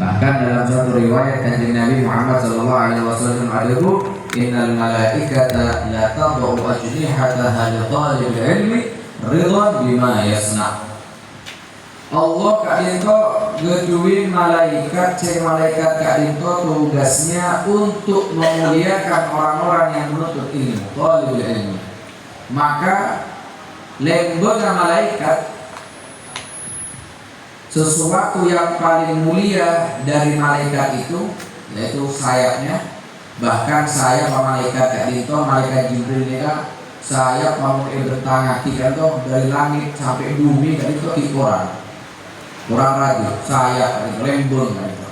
Bahkan dalam suatu riwayat Kanjeng Nabi Muhammad sallallahu alaihi wasallam ada innal malaikata la tad'u ajnihataha li thalil ilmi ridwan bima yasna. Allah kadinto ngeduin malaikat, malaikat kadinto tugasnya untuk memuliakan orang-orang yang menuntut ilmu, thalil ilmi. Maka lembaga malaikat sesuatu yang paling mulia dari malaikat itu yaitu sayapnya. Bahkan sayap malaikat kadinto, malaikat Jibril ini sayap mau bertangah tiga itu dari langit sampai bumi kadinto kikoran. Kurang ragu, sayap lembeng kadinto.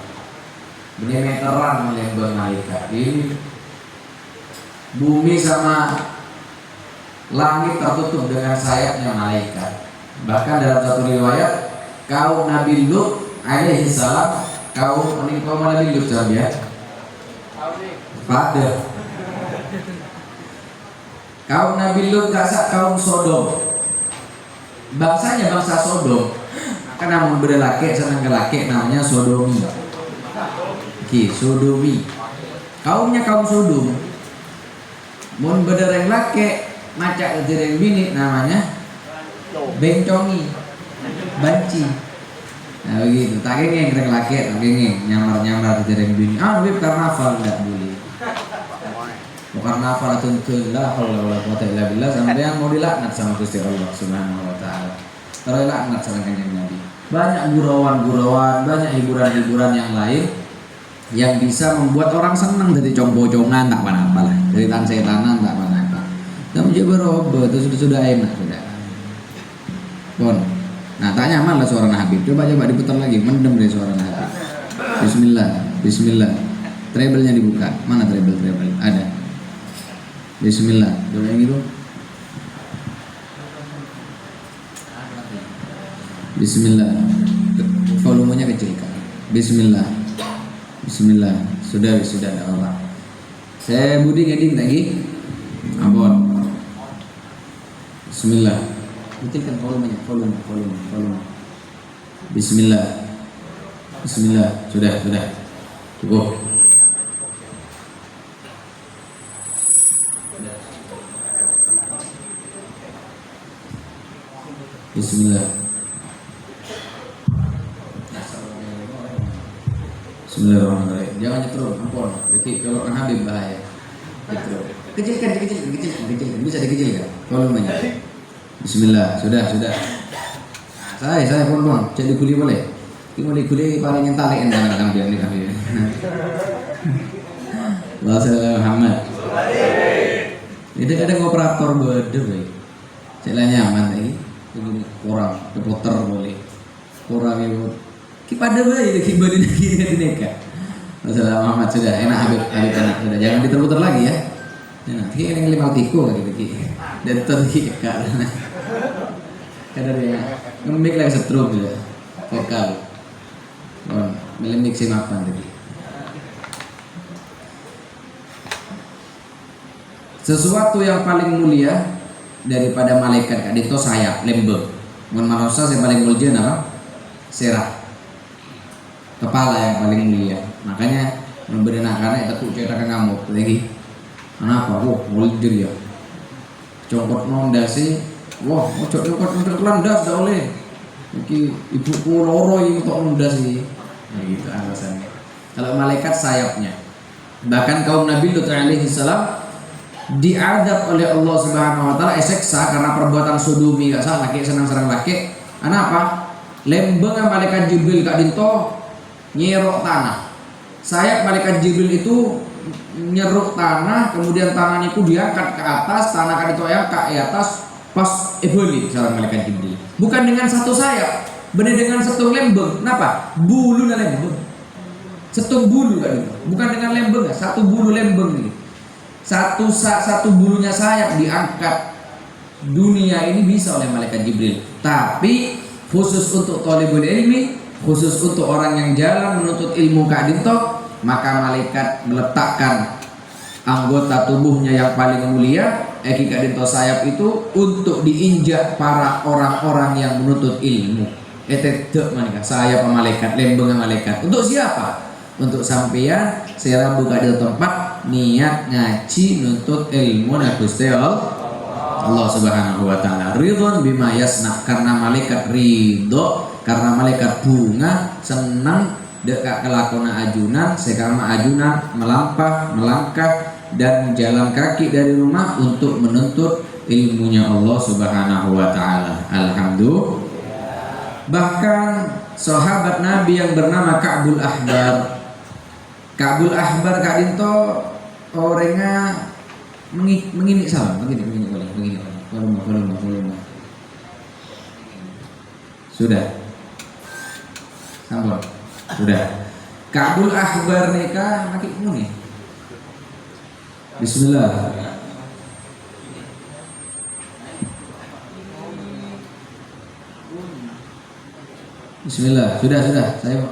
Benih meteran melembeng malaikat. Ini bumi sama langit tertutup dengan sayapnya malaikat. Bahkan dalam satu riwayat kaum Nabi Lut alaihi salam, kaum Nabi Lut ya. Pada kaum Nabi Lut kasak kaum Sodom. Bangsanya bangsa Sodom. Karena mau berlaki senang kelaki namanya Sodomi. Sodomi. Kaumnya kaum Sodom. Mau berdereng laki macak dereng bini namanya bencongi. Banci. Nah begitu, tak gengeng rek laki, tak gengeng nyamar-nyamar dereng bini. Wib karnaval enggak boleh. Karnaval tuntun la haula wala quwata illa billah, sampai yang mau dilaknat sama Gusti Allah Subhanahu wa taala. Terlaknat sama Kanjeng Nabi. Banyak gurauan-gurauan, banyak hiburan-hiburan yang lain yang bisa membuat orang senang dari cong-bocongan tak apa-apa lah, dari setan-setanan tak apa-apa. Kamu coba robo itu sudah enak sudah. Bon. Nah, tak nyaman lah suara Habib. Coba diputar lagi, mendem deh suara Habib. Bismillah. Treble-nya dibuka. Mana treble? Ada. Bismillah. Coba yang itu. Bismillah. Volumenya kecil kan. Bismillah. Sudah ada Allah. Saya Budi ngeding lagi. Abon. Bismillah. Kecilkan volumenya, volume. Bismillah. Sudah. Cukup. Bismillah. Bismillahirrahmanirrahim. Jangan nyetrum, ampun. Jadi kalau kan Habib bahaya. Nyetrum. Kecilkan. Bisa dikecilkan volumenya. Bismillah, sudah. Saya pun cek diguli boleh. Ini mau diguli paling yang taliin kan biar nih. Wassalamualaikum Muhammad. Itu ada operator berde baik. Cek nyaman lagi. Begini kurang, reporter boleh. Kurang itu. Kipada baik itu kibadin lagi neka. Wassalamualaikum Muhammad sudah enak Habib enak sudah. Jangan diterputar lagi ya. Nah, ini yang 5 tiko gitu. Dan tadi karena dia ngemik lagi setrum ya vokal milik simapan tadi. Sesuatu yang paling mulia daripada malaikat kadito sayap lembeng. Mun manusia yang paling mulia apa? Serah. Kepala yang paling mulia. Makanya memberi nakana itu cetak ngamuk lagi. Kenapa? Mulia ya. Congkot nondasi, wah, congkot landas dah oleh. Mungkin ibuku loro ini untuk nondasi. Nah, gitu alasannya. Kalau malaikat sayapnya. Bahkan kaum Nabi Lut alaihi salam diadab oleh Allah Subhanahu wa taala eseksa karena perbuatan sodomi enggak salah laki senang serang laki. Kenapa? Lembeng malaikat Jibril kak dinto nyerok tanah. Sayap malaikat Jibril itu nyeruk tanah, kemudian tangan itu diangkat ke atas, tanah kan itu ya ke atas pas eboli sarang malaikat Jibril. Bukan dengan satu sayap, benar dengan satu lembeng. Kenapa? Bulu dan lembeng. Satu bulu kan itu. Bukan dengan lembeng, satu bulu lembeng nih. Satu bulunya sayap diangkat. Dunia ini bisa oleh malaikat Jibril. Tapi khusus untuk thalibul ilmi, khusus untuk orang yang jalan menuntut ilmu kadinto, maka malaikat meletakkan anggota tubuhnya yang paling mulia eki kadinto sayap itu untuk diinjak para orang-orang yang menuntut ilmu. Etedek manika saya malaikat lembeng malaikat. Untuk siapa? Untuk sampeyan saya buka di tempat niat ngaji nuntut ilmu na Gusti Allah Subhanahu wa taala. Ridwan bima yasna, karena malaikat ridho, karena malaikat bunga senang dekat kelakona ajunan sekama ajunan melangkah dan jalan kaki dari rumah untuk menuntut ilmunya Allah Subhanahu wa taala. Alhamdulillah. Bahkan sahabat Nabi yang bernama Ka'bul Ahbar Kak Dinto orangnya mengini salah begini volume sudah sampun sudah Ka'bul Ahbar neka makin muni Bismillah. Bismillah, sudah, saya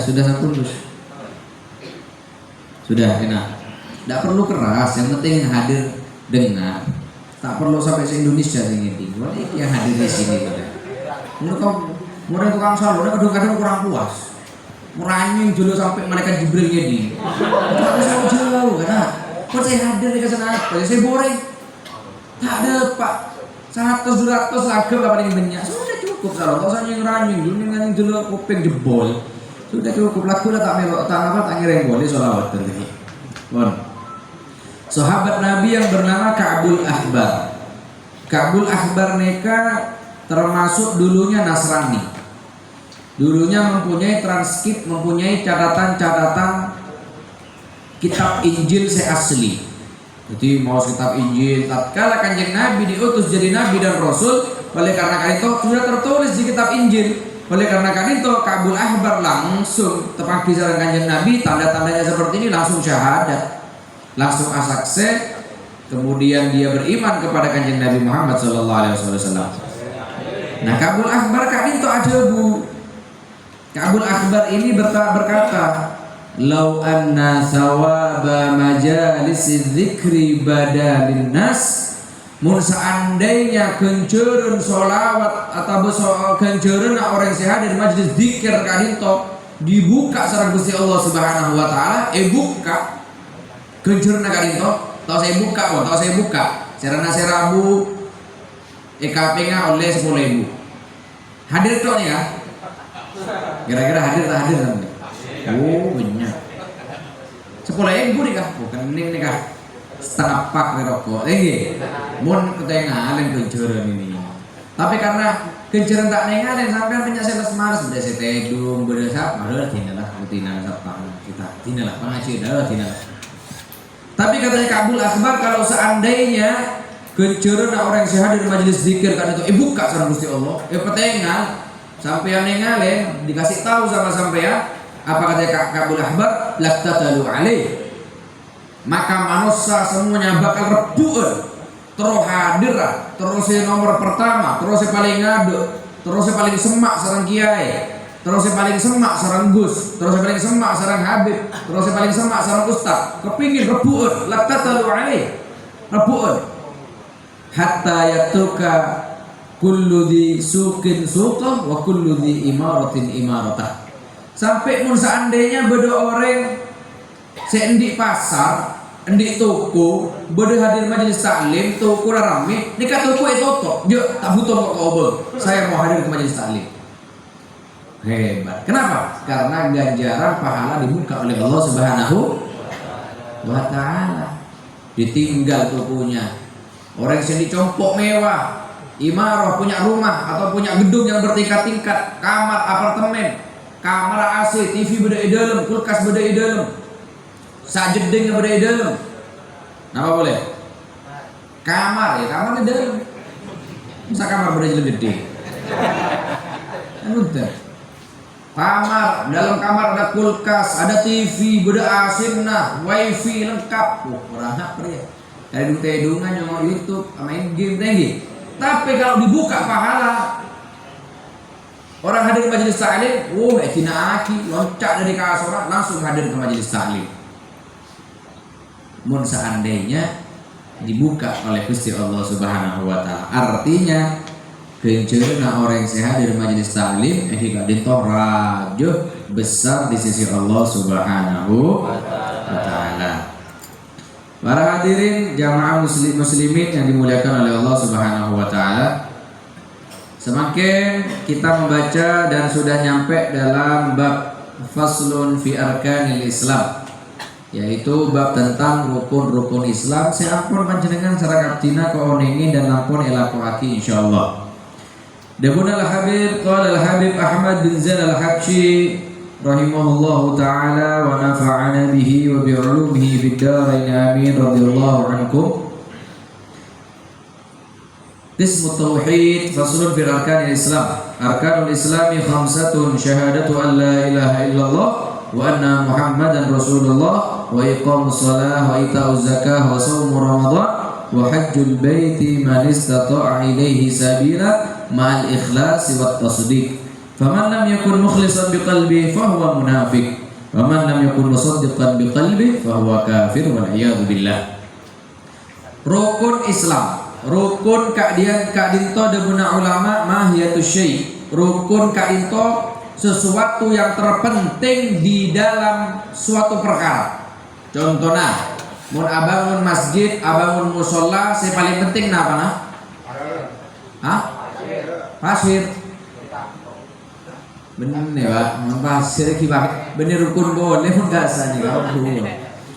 sudah sampun terus. Sudah, enak. Tidak perlu keras, yang penting hadir dengar. Tak perlu sampai se-Indonesia ini. Walaupun yang hadir di sini sudah. Mulai tukang salon, kadang-kadang kurang puas. Meranying dulu sampai malaikat Jibril ini. Tapi saya jauh, karena kok saya hadir di kesana apa? Saya boring. Tak ada Pak. 100-200 lagam lah paling banyak. Sudah cukup salon. Tak usah nyeng-ranying dulu kuping jebol. Sudah cukup lagu lah tak melok tak ngereng boleh sholawat tadi. Bon. Sahabat Nabi yang bernama Ka'bul Ahbar. Ka'bul Ahbar neka termasuk dulunya Nasrani. Dulunya mempunyai transkrip, mempunyai catatan-catatan kitab Injil asli. Jadi mau kitab Injil, tatkala Kanjeng Nabi diutus jadi nabi dan rasul, oleh karena itu sudah tertulis di kitab Injil. Oleh karena itu Ka'bul Ahbar langsung tepagi saran Kanjeng Nabi, tanda-tandanya seperti ini langsung syahadat, langsung asakse, kemudian dia beriman kepada Kanjeng Nabi Muhammad SAW. Nah Ka'bul Ahbar itu ada bu. Ka'bul Ahbar ini berkata, "Lau anna thawaba majalisi dzikri badalin nas." Mun seandainya kencereun sholawat atau kencereun orang sehat dari majelis zikir kadinto dibuka sareng Gusti Allah Subhanahu wa taala, buka kencereun kadinto, tau saya buka. Sarana serabu EKP-nya oleh 10.000. Hadir tok ya. Kira-kira hadir tak hadir nanti? Oh banyak. 10.000 nikah, bukan ini nikah. Setengah pak rokok, mun ketengahan kenceran ini. Tapi karena kenceran tak nengahan sampai punya sales malas, beda setedung, beda sap, malah tinalah kita tinalah pengaji dah tinalah. Tapi katanya Ka'bul Ahbar kalau seandainya kenceran orang sehat dari majelis zikir kan itu buka sama Gusti Allah, petengal sampai yang nengahan dikasih tahu sama sampean apa katanya Ka'bul Ahbar laktatalu alaih. Maka manusia semuanya bakal rebuan, terus hadir, terus nomor pertama, terus paling ngadu, terus paling semak sareng kiai, terus paling semak sareng gus, terus paling semak sareng habib, terus paling semak sareng ustaz. Kepingin rebuan, laktatalu alaih, rebuan. Hatta yatuka kullu di sukin suqah wa kullu di imaratin imaratah. Sampai mun seandainya beda orang seendik pasar, endik toko, beda hadir majelis taklim, toko rame, nikah toko itu totok, dia tak butuh kok kau saya mau hadir ke majelis taklim. Hebat. Kenapa? Karena ganjaran pahala dibuka oleh Allah Subhanahu wa taala. Ditinggal tokonya. Orang yang dicompok mewah, imarah punya rumah atau punya gedung yang bertingkat-tingkat, kamar apartemen, kamar AC, TV beda di dalam, kulkas beda di dalam. Sajedeng yang berada di dalam. Apa boleh? Kamar di dalam. Masa kamar berada di gede? Udah. Kamar, dalam kamar ada kulkas, ada TV, beda asinna, wifi lengkap. Orang hak ya. Dari dudungan yang mau YouTube, main game tinggi. Tapi kalau dibuka pahala, orang hadir ke majelis taklim, tina aki, loncat dari kasur langsung hadir ke majelis taklim. Mun seandainya dibuka oleh Gusti Allah Subhanahu wa taala. Artinya Kencana orang sehat dari majelis taklim Kak Dinto rajo besar di sisi Allah Subhanahu wa Ta'ala. Para hadirin jamaah muslimin yang dimuliakan oleh Allah Subhanahu wa Ta'ala, semakin kita membaca dan sudah nyampe dalam bab faslun fi arkanil Islam, yaitu bab tentang rukun-rukun Islam. Saya ampun panjenengan secara kaptina keonengin dan ampun elakuaki insyaallah. Dabuna al-Habib qala al-Habib Ahmad bin Zain al-Habsyi rahimahullahu ta'ala wa nafa'ana bihi wa bi'ulumihi fid dharain amin radhiyallahu ankum. Qismu tauhid faslun fi arkanil Islam. Arkanul Islami khamsatun syahadatu an la ilaha illallah wa anna Muhammadan Rasulullah wa iqamus shalah wa ita'uz zakah wa shaum Ramadan wa hajjul baiti man istata'a ilaihi sabila ma'al ikhlasi wat tasdiq. Faman lam yakun mukhlishan biqalbihi fahuwa munafiq wa man lam yakun musaddiqan biqalbihi fahuwa kafir wal iyadu billah. Rukun Islam, rukun kadian kadinto debuna ulama mahiyatus syai'. Rukun kadinto sesuatu yang terpenting di dalam suatu perkara. Contohnya mun abangun masjid, abangun musola, yang paling penting apa nah? Hah? Pasir. Bener nih Pak, pasir kibak. Bener rukun boleh pun gasanya kamu.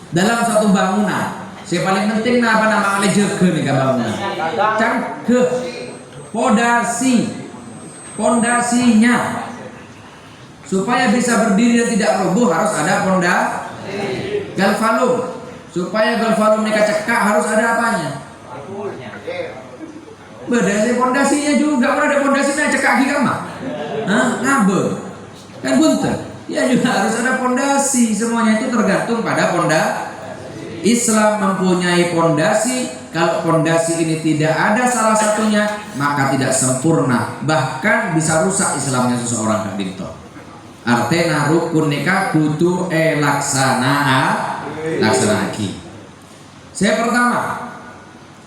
Dalam satu bangunan, yang paling penting apa nama oleh jeke nih bangunan. Cangkeh, pondasinya. Supaya bisa berdiri dan tidak roboh harus ada galvalum. Supaya galvalum ini cekak harus ada apanya? Berdasarkan pondasinya juga, kan ada pondasinya cekak gigi mah. Ngabe. Kan bunter. Ya juga harus ada pondasi. Semuanya itu tergantung pada pondasi. Islam mempunyai pondasi. Kalau pondasi ini tidak ada salah satunya, maka tidak sempurna. Bahkan bisa rusak Islamnya seseorang Kak Dinto. Artena rukun nikah kudu laksanaki. Saya pertama,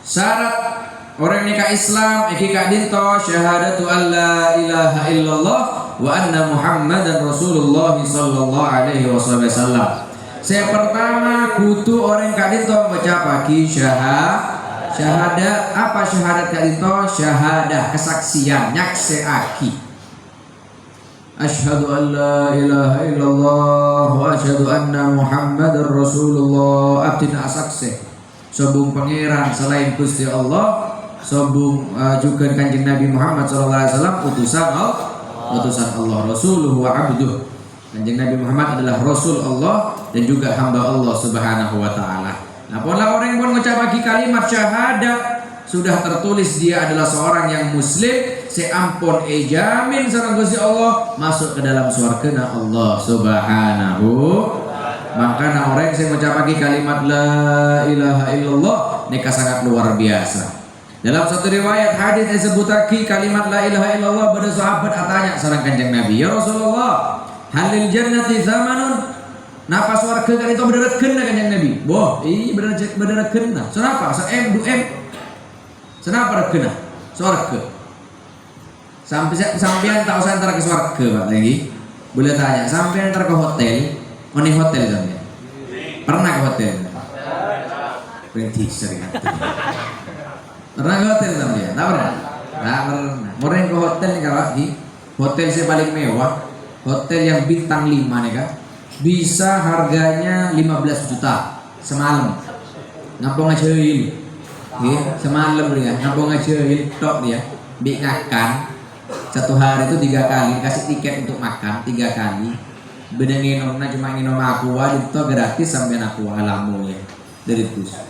syarat orang nikah Islam Kak Dinto syahadatu alla ilaha illallah wa anna Muhammadan Rasulullah sallallahu alaihi wasallam. Saya pertama kudu orang Kak Dinto baca pagi syahadat. Apa syahadat Kak Dinto? Syahadah kesaksian nyakseaki. Asyhadu an la ilaha illallah wa asyhadu anna Muhammadar Rasulullah. Abdina asakse sobung pangeran selain Gusti Allah, sobung juga Kanjeng Nabi Muhammad sallallahu alaihi wasallam utusan Allah, rasuluhu wa abduh. Kanjeng Nabi Muhammad adalah rasul Allah dan juga hamba Allah Subhanahu wa taala. Nah, pola orang pun mengucap kalimat syahadat sudah tertulis dia adalah seorang yang muslim, seampun jamin sareng Gusti Allah masuk ke dalam surga Allah Subhanahu. Maka orang yang mengucap kalimat la ilaha illallah nikah sangat luar biasa. Dalam satu riwayat hadis disebut kalimat la ilaha illallah pada sahabat atanya sareng Kanjeng Nabi, ya Rasulullah, halil jannati zamanun. Napa surga kan itu benerekeun Kanjeng Nabi? Boh, benerekeun. Kenapa? Kenapa rekena? Surga. Sampean tak usah antar ke surga, Pak lagi. Boleh tanya, sampean antar ke hotel, mana hotel sampean? Pernah ke hotel? Berhenti sering. Pernah ke hotel sampean? Tak pernah. Tak pernah. Orang ke hotel nih kalau lagi, hotel saya paling mewah, hotel yang bintang 5 nih kan, bisa harganya 15 juta semalam. Ngampung aja ini. Semalam dia ngampung aja tok dia ngakan satu hari itu 3 kali kasih tiket untuk makan 3 kali. Beda nginomna cuma nginom aqua itu gratis sampai aqua alamu ya dari bus.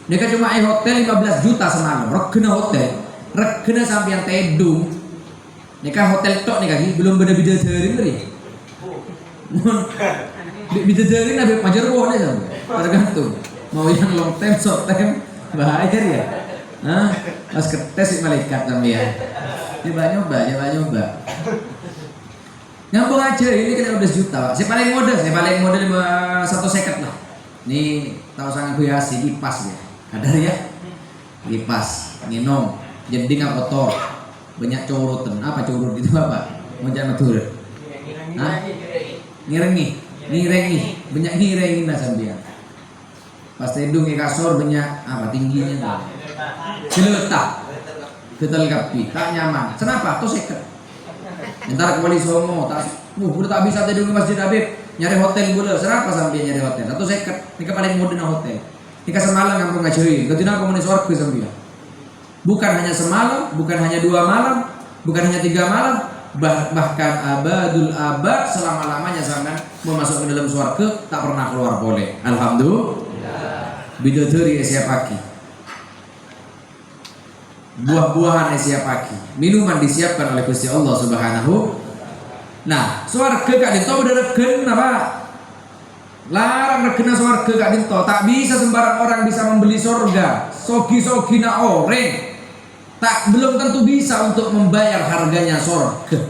Dia kan cuma hotel 15 juta semalam. Regena hotel, regena sampai yang tedung. Nikah hotel tok nih kaki belum beda dari nih. Bidadari nabi majar boleh sampai tergantung mau yang long time short time bahaya ya. Pas ketes malaikat sampai ya. Coba nyoba. Nyambung aja ini kan 15 juta. Saya paling modal 1 seket lah. Ini tahu sangat biasa kipas ya. Kadar ya. Kipas, minum, jadi nggak kotor. banyak corotan. Apa corot itu apa? Monjak matur. Hah? Ngirengi, banyak ngirengin lah sampean. Pas tedung di kasur banyak apa tingginya tuh. Geletak. Ketel kapi, tak nyaman. Kenapa? Tuh seket. Entar kembali Songo, udah tak bisa tidur di Masjid Habib, nyari hotel boleh. Kenapa sampai nyari hotel? Atau seket, ini paling modern hotel. Ini semalam yang pernah ceri, ketika aku menulis warga sambil. Bukan hanya semalam, bukan hanya 2 malam, bukan hanya 3 malam, bahkan abadul abad selama-lamanya sampean mau masuk ke dalam surga tak pernah keluar boleh. Alhamdulillah. Bidadari siap pagi. Buah-buahan siap pagi. Minuman disiapkan oleh Gusti Allah Subhanahu. Nah, surga kak dinto udah regen apa? Larang regen surga kak dinto. Tak bisa sembarang orang bisa membeli surga. Sogi-sogi na orang. Tak belum tentu bisa untuk membayar harganya surga.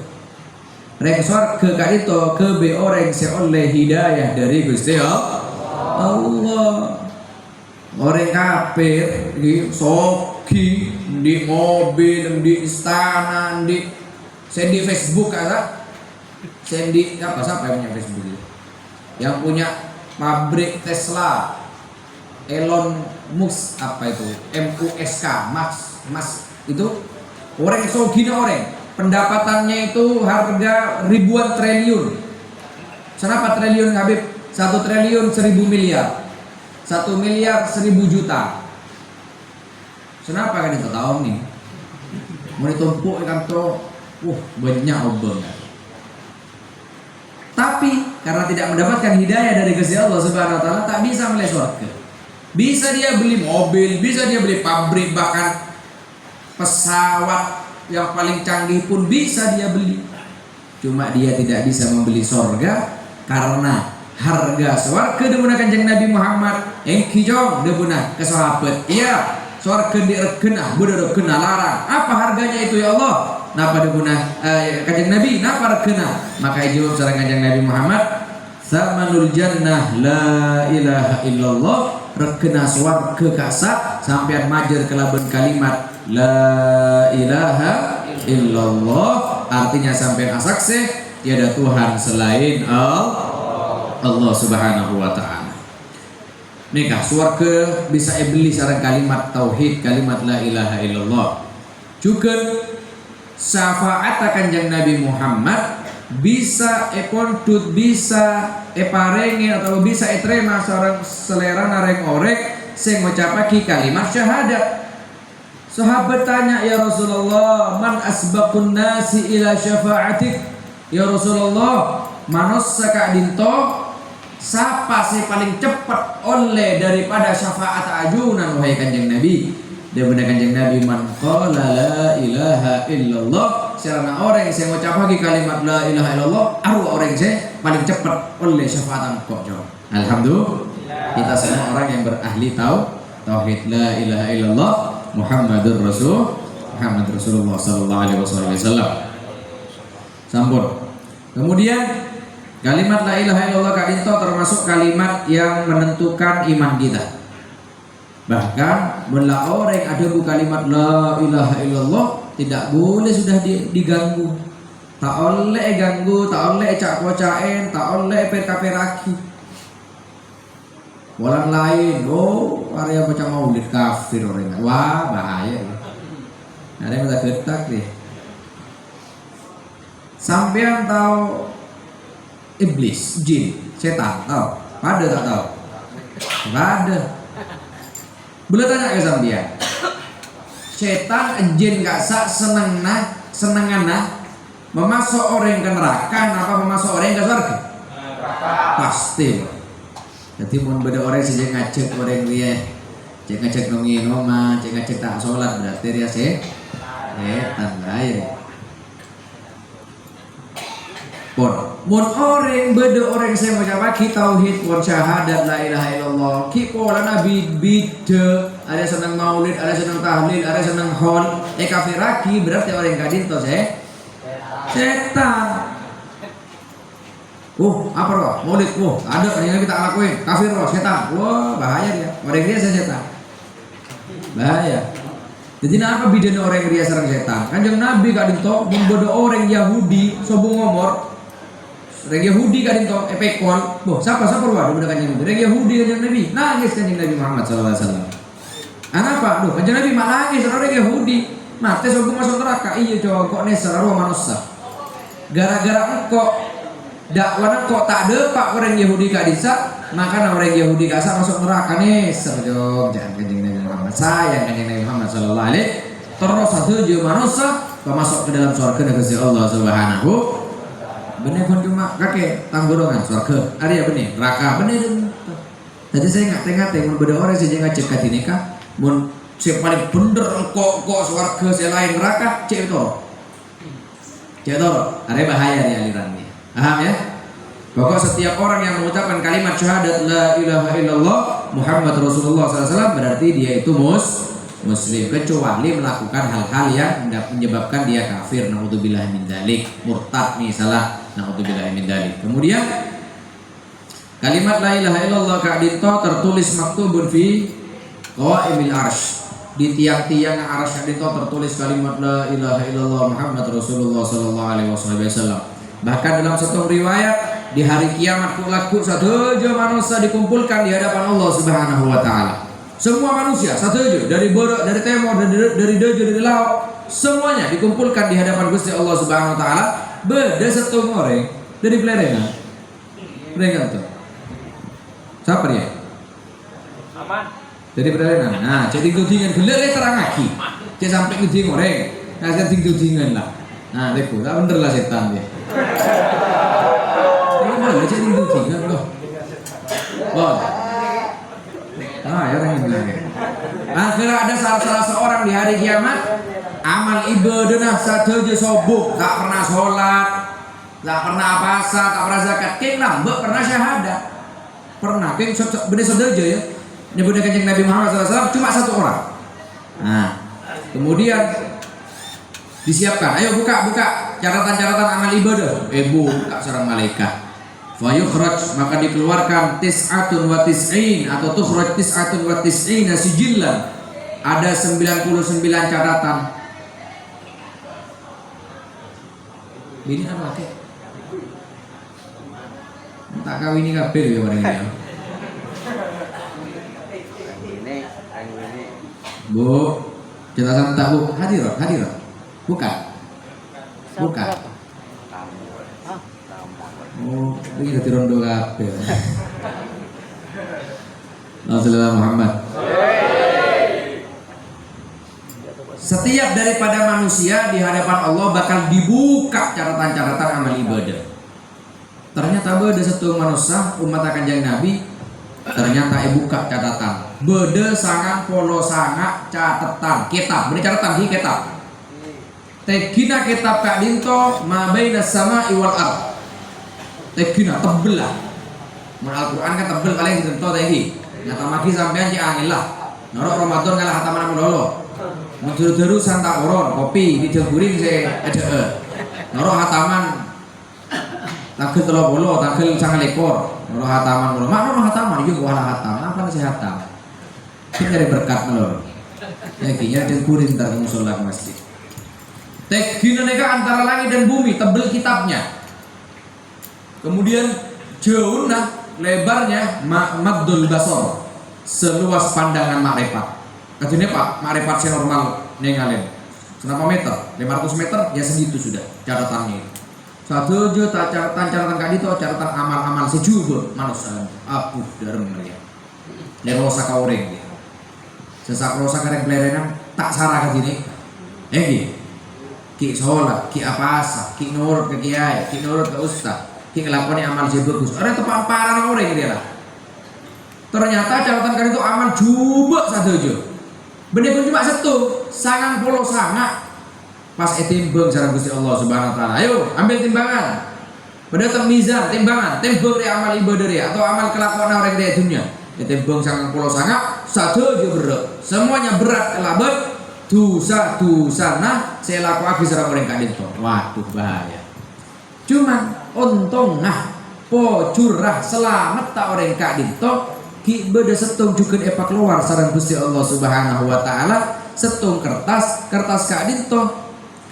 Rek surga kak itu kebe orang seoleh hidayah dari Gusti Allah. Orang kafir di sogi di mobil di istana di sendi Facebook ada sendi apa siapa yang punya Facebook itu? Yang punya pabrik Tesla Elon Musk apa itu MUSK Mas itu orang sogina orang pendapatannya itu harga ribuan triliun. Kenapa triliun Habib? 1 triliun 1000 miliar 1 miliar 1000 juta. Kenapa kan itu tahu nih? Mau ditumpuk kan tuh, banyak obeng. Tapi karena tidak mendapatkan hidayah dari Gusti Allah Subhanahu Wa Taala, tak bisa melihat surga. Bisa dia beli mobil, bisa dia beli pabrik, bahkan pesawat yang paling canggih pun bisa dia beli. Cuma dia tidak bisa membeli surga karena harga surga dibuna kanjeng Nabi Muhammad yang kijong dibuna ke sahabat. Iya, surga direkena, budak rekena larang. Apa harganya itu ya Allah? Napa dibuna kanjeng Nabi? Napa rekena? Maka jawab sareng kanjeng Nabi Muhammad, "Samanul jannah la ilaha illallah." Rekena surga kasa sampean majer kelaban kalimat la ilaha illallah, artinya sampean asakse tiada Tuhan selain Allah Subhanahu wa taala. Nikah surga bisa beli sareng kalimat tauhid, kalimat la ilaha illallah. Juga syafaat kanjeng Nabi Muhammad bisa pontut, bisa parenge atau bisa terima sareng selera nareng orek sing ngucapake kalimat syahadat. Sahabat tanya, ya Rasulullah, man asbaqun nasi ila syafaatik? Ya Rasulullah, manusia kak dinto siapa sih paling cepat oleh daripada syafaat ajunan wahai kanjeng Nabi? Dia benar kanjeng Nabi, man qala la ilaha illallah, sarana orang yang mengucap lagi kalimat la ilaha illallah, orang yang paling cepat oleh syafaat kok jawab. Alhamdulillah, kita semua orang yang berahli tauhid la ilaha illallah Muhammadur Rasulullah sallallahu alaihi wasallam. Sampun. Kemudian kalimat la ilaha illallah kak dinto termasuk kalimat yang menentukan iman kita. Bahkan bila orang ada kalimat la ilaha illallah tidak boleh sudah diganggu. Tak oleh ganggu, tak oleh cak kocaen, tak oleh perkaperaki. Orang lain, area baca maulid kafir orang. Wah, bahaya. Ada yang udah getak deh. Sampean tahu iblis, jin, setan, tahu? Pada tak tahu? Enggak ada. Boleh tanya ke sampean. Setan, jin gak senengan memasuk orang ke neraka, apa memasuk orang ke surga? Pasti. Jadi mau beda orang saja ngajak orang dia, cek ngajak nongin oma, cek ngajak tak sholat berarti dia setan lain. Mon orang beda orang saya mengucap tauhid wa syahadat la ilaha illallah. Ki pola nabi bida, ada senang maulid, ada senang tahlil, ada senang hol. Kafiraki berarti orang kadin to setan. Apa roh? Maulid, ada yang kita lakuin. Kafir roh, setan. Bahaya dia. Orang dia setan. Bahaya. Jadi apa bedanya orang ria sareng setan? Kanjeng Nabi kak dinto membodo orang Yahudi sobung ngomor. Orang Yahudi kak dinto epekon. Boh, siapa waduh bener kanjeng Nabi. Orang Yahudi kanjeng Nabi. Nangis kanjeng Nabi Muhammad sallallahu alaihi wasallam. Apa? Duh, kanjeng Nabi malah nangis orang Yahudi. Mate sobung masuk neraka. Iya coba kok nesar arwah manusia. Gara-gara engkau dakwah kok tak ada pak orang Yahudi kak disa, maka orang Yahudi kak masuk neraka nesar jog. Jangan kanjeng Nabi Muhammad. Sayang kanjeng Nabi Muhammad sallallahu alaihi terus satu je manusia masuk ke dalam surga negeri Allah Subhanahu. Bener pun cuma kakek tanggurongan surga. Ada ya bener neraka bener. Tadi saya ngate-ngate mun beda orang saja ngajak ka dinikah mun si paling bener kok surga selain neraka cek itu. Cek itu ada bahaya di aliran ini. Paham ya? Pokok setiap orang yang mengucapkan kalimat syahadat la ilaha illallah Muhammad Rasulullah SAW berarti dia itu muslim, kecuali melakukan hal-hal yang menyebabkan dia kafir, naudzubillah min dzalik, murtad misalnya, naudzubillah min dzalik. Kemudian kalimat la ilaha illallah ka'dinto tertulis maktubun fi qawaimil arsy. Di tiang-tiang arsy ka'dinto tertulis kalimat la ilaha illallah Muhammad Rasulullah sallallahu alaihi wasallam. Bahkan dalam satu riwayat di hari kiamat kulaku satu aja manusia dikumpulkan di hadapan Allah Subhanahu wa taala. Semua manusia satu aja dari borok, dari timur, dari dojo, dari laut, semuanya dikumpulkan di hadapan Gusti Allah Subhanahu wa taala. Beda satu orang dari Plerengan. Plerengan tuh. Siapa dia? Aman. Dari Plerengan. Nah, jadi tudingan gelar terang lagi. Cek sampai tuding orang. Nah, jadi tudingan lah. Nah, lihat, tak bener lah setan dia. Ini boleh jadi tudingan loh. Loh. Ah, ya orang ini. Akhirnya ada salah seorang di hari kiamat amal ibadah satu aja sobuk, tak pernah sholat, tak pernah puasa, tak pernah zakat, keng lambek pernah syahadat, pernah keng bener saudara ya. Ini bener kanjeng Nabi Muhammad SAW cuma satu orang. Nah, kemudian disiapkan, ayo buka catatan amal ibadah, buka seorang malaikat. Fayukhraj maka dikeluarkan tis'atun wa tis'in atau tukhraj tis'atun wa tis'ina sijillan. Ada 99 catatan. Ini apa kek? Tak kawin ini kabeh ya orang ini. Bu, catatan tak bu, hadir. Bukan. Oh, ini dari rondo kabeh. Rasulullah Muhammad. Setiap daripada manusia di hadapan Allah bakal dibuka catatan-catatan amal ibadah. Ternyata ada satu manusia umat kanjeng Nabi ternyata buka catatan. Beda sangat polo sangat catatan kitab. Beri catatan di kitab. Tegina kitab kak dinto ma baina sama'i wal ardh. Tegina tebel lah. Mun Al-Qur'an kan tebel paling ditento teh. Nyata magi sampean ci angin lah. Norok Ramadan ngalah hataman lolo. Mujur-juru santa koron kopi di guring se ada. Norok hataman tagel 30 tagel 9 ekor. Norok hataman loro. Mak norok hataman yo gua hataman apa sih hatam. Kita dari berkat loro. Yakinya di guring tar musola masjid. Tegina neka antara langit dan bumi tebel kitabnya. Kemudian jauh lebarnya maddul basar seluas pandangan makrifat. Katanya Pak, makrifat saya normal nengalin. Berapa meter? 500 meter ya segitu sudah catatannya. Satu juta catatan kali itu catatan amal-amal sejubo manusia. Aku darem ya. Dan rosa kaureng ya. Sesak rosa kareng pelerengan tak sarah ke sini. Ki sholat, ki apasa, ki nurut ke kiai, ki nurut ke ustaz. Ki ngelakuin amal sih bagus. Orang itu pamparan orang dia lah. Ternyata catatan kali itu amal juga satu aja. Bener pun cuma satu. Sangat polo sangat. Pas timbang sareng Gusti Allah Subhanahu wa taala. Ayo ambil timbangan. Pada mizan timbangan, timbang dari amal ibadah dia atau amal kelakuan orang di dunia. Timbang sangat polo sangat satu aja berat. Semuanya berat kelabat. Dosa nah saya lakukan sareng orang kadin to. Waduh bahaya. Cuman untung pocurah selamat tak orang kak dinto ki beda setung juga epak keluar sareng Gusti Allah Subhanahu wa taala setung kertas Kak Dinto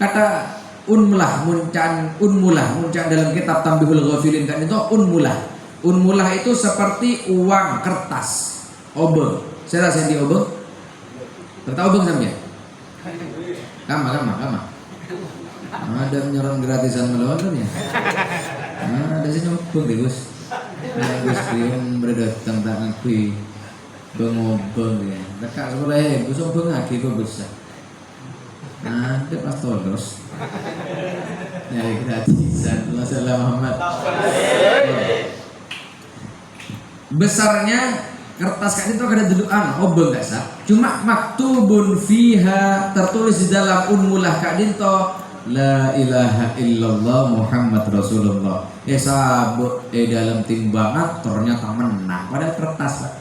kata unmulah muncan dalam kitab Tambihul Ghafilin Kak Dinto unmulah itu seperti uang kertas obeng. Saya rasa di obeng. Tahu obeng sampean? Kama. Ada nyerang gratisan melawan ya. Ada sih nyobeng deh Gus. Gus kirim berdatang tak ngakui bengobeng ya. Dekat sekolah Gus obeng lagi kok besar. Ada pas terus. Nyari gratisan masalah Muhammad. Besarnya kertas Kak Dinto ada dudukan obeng gak sah. Cuma maktubun fiha tertulis di dalam unmulah Kak Dinto la ilaha illallah Muhammad Rasulullah. Sabut dalam timbangan ternyata menang pada kertas Pak.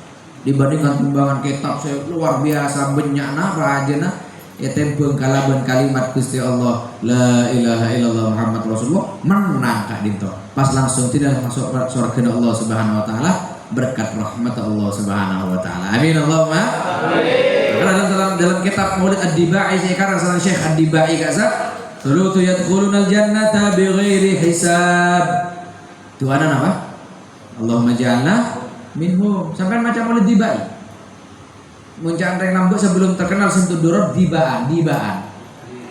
Dibandingkan timbangan kitab saya luar biasa banyakna rajana ya tempeng kalaban kalimat Gusti Allah la ilaha illallah Muhammad Rasulullah menang Kak Dinto. Pas langsung tidak masuk surga Allah Subhanahu wa taala berkat rahmat Allah Subhanahu wa taala. Amin Allahumma amin. Karena dalam kitab Maulid Ad-Dibai saya karang sama Syekh Ad-Dibai kasa, "Thulutu yadkhulunal jannata bighairi hisab." Tuanan apa? Allahumma ja'alna minhum. Sampai macam Maulid Dibai. Muncang reng nambah sebelum terkenal sentuh durut dibaan.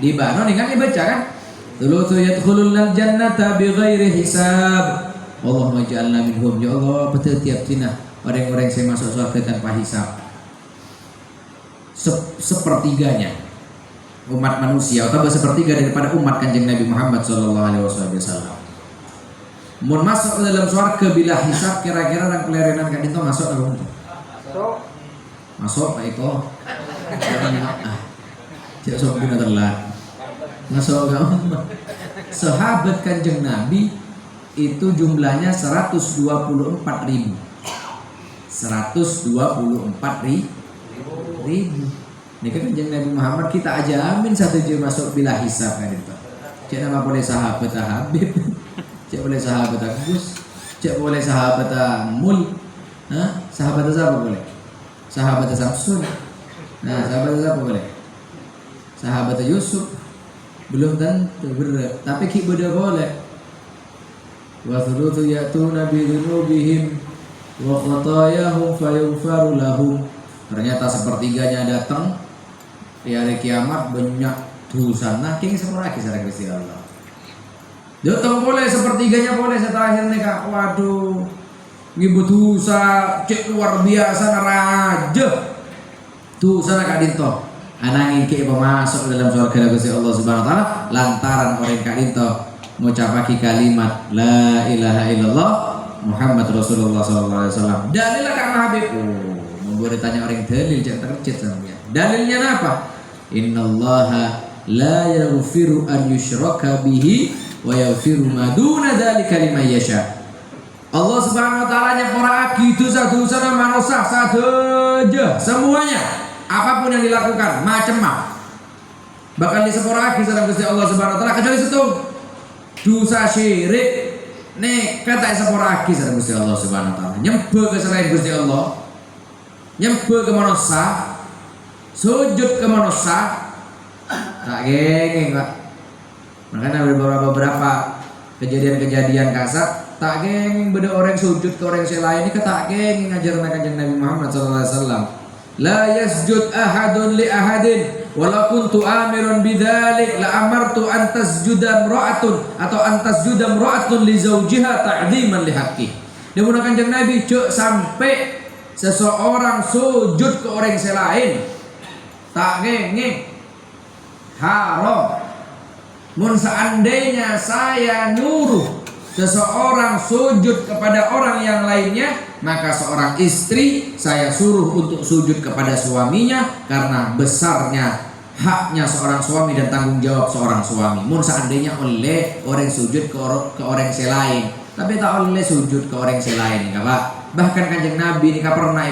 No ningan baca kan? Thulutu yadkhulunal jannata bighairi hisab. Allahumma ja'alna minhum. Ya Allah, betul tiap tina orang-orang saya masuk surga tanpa hisab. Sepertiganya umat manusia atau sepertiga daripada umat Kanjeng Nabi Muhammad sallallahu alaihi wasallam. Mun masuk ke dalam surga bila hisab kira-kira orang kelerenan Kak Dinto masuk atau enggak? Masuk Pak Eko. Cek sok dina telat. Masuk enggak? Sahabat Kanjeng Nabi itu jumlahnya 124.000. 124.000. Ini kan Kanjeng Nabi Muhammad kita aja amin satu je masuk bila hisab kan itu. Cek nama boleh sahabat Habib. Cek boleh sahabat Agus. Cek boleh sahabat Mul. Sahabat siapa boleh? Sahabat Samsun. Sahabat siapa boleh? Sahabat Yusuf. Belum tentu berat, tapi ki beda boleh. Wa thuluthu ya'tuna bi dzunubihim wa khatayahum fayaghfaru lahum. Ternyata sepertiganya datang di hari kiamat banyak dosa king seperti sareng Gusti Allah. Datang boleh sepertiganya boleh setelah akhirnya Kak. Waduh. Ngibu dosa cek luar biasa raja. Dosa Kak Dinto. Anangin ke masuk dalam surga Gusti Allah Subhanahu wa taala lantaran orang Kak Dinto mengucapkan kalimat la ilaha illallah Muhammad Rasulullah sallallahu alaihi wasallam. Dalilnya Kak Habib. Membuat ditanya orang dalil jangan terkejut sampean. Dalilnya apa? Innallaha la yaghfiru an yushraka bihi wa yaghfiru ma duna dzalika liman yasha. Allah Subhanahu wa taala nyampurake dosa-dosa manusia saja semuanya. Apapun yang dilakukan macam-macam bakal disepurake sareng Gusti Allah Subhanahu wa taala kecuali satu dosa syirik nek kata sepurake sareng Gusti Allah Subhanahu wa taala nyembah ke selain Gusti Allah nyembah ke manusia sujud ke manusia tak gengeng Pak. Makanya ada beberapa kejadian-kejadian kasar tak gengeng beda orang sujud ke orang selain ini tak gengeng ngajaran Kanjeng Nabi Muhammad sallallahu alaihi wasallam. La yasjud ahadun li ahadin walau kuntu amiran bidzalik la amartu an tasjuda imra'atun atau an tasjuda imra'atun li zawjiha ta'dhiman li haqqi. Dia menggunakan Kanjeng Nabi cuk sampai seseorang sujud ke orang selain tak ngenge haram. Mun seandainya saya nyuruh seseorang sujud kepada orang yang lainnya, maka seorang istri saya suruh untuk sujud kepada suaminya karena besarnya haknya seorang suami dan tanggung jawab seorang suami. Mun seandainya oleh orang sujud ke orang selain, tapi tak oleh sujud ke orang selain, Pak. Bahkan Kanjeng Nabi ini pernah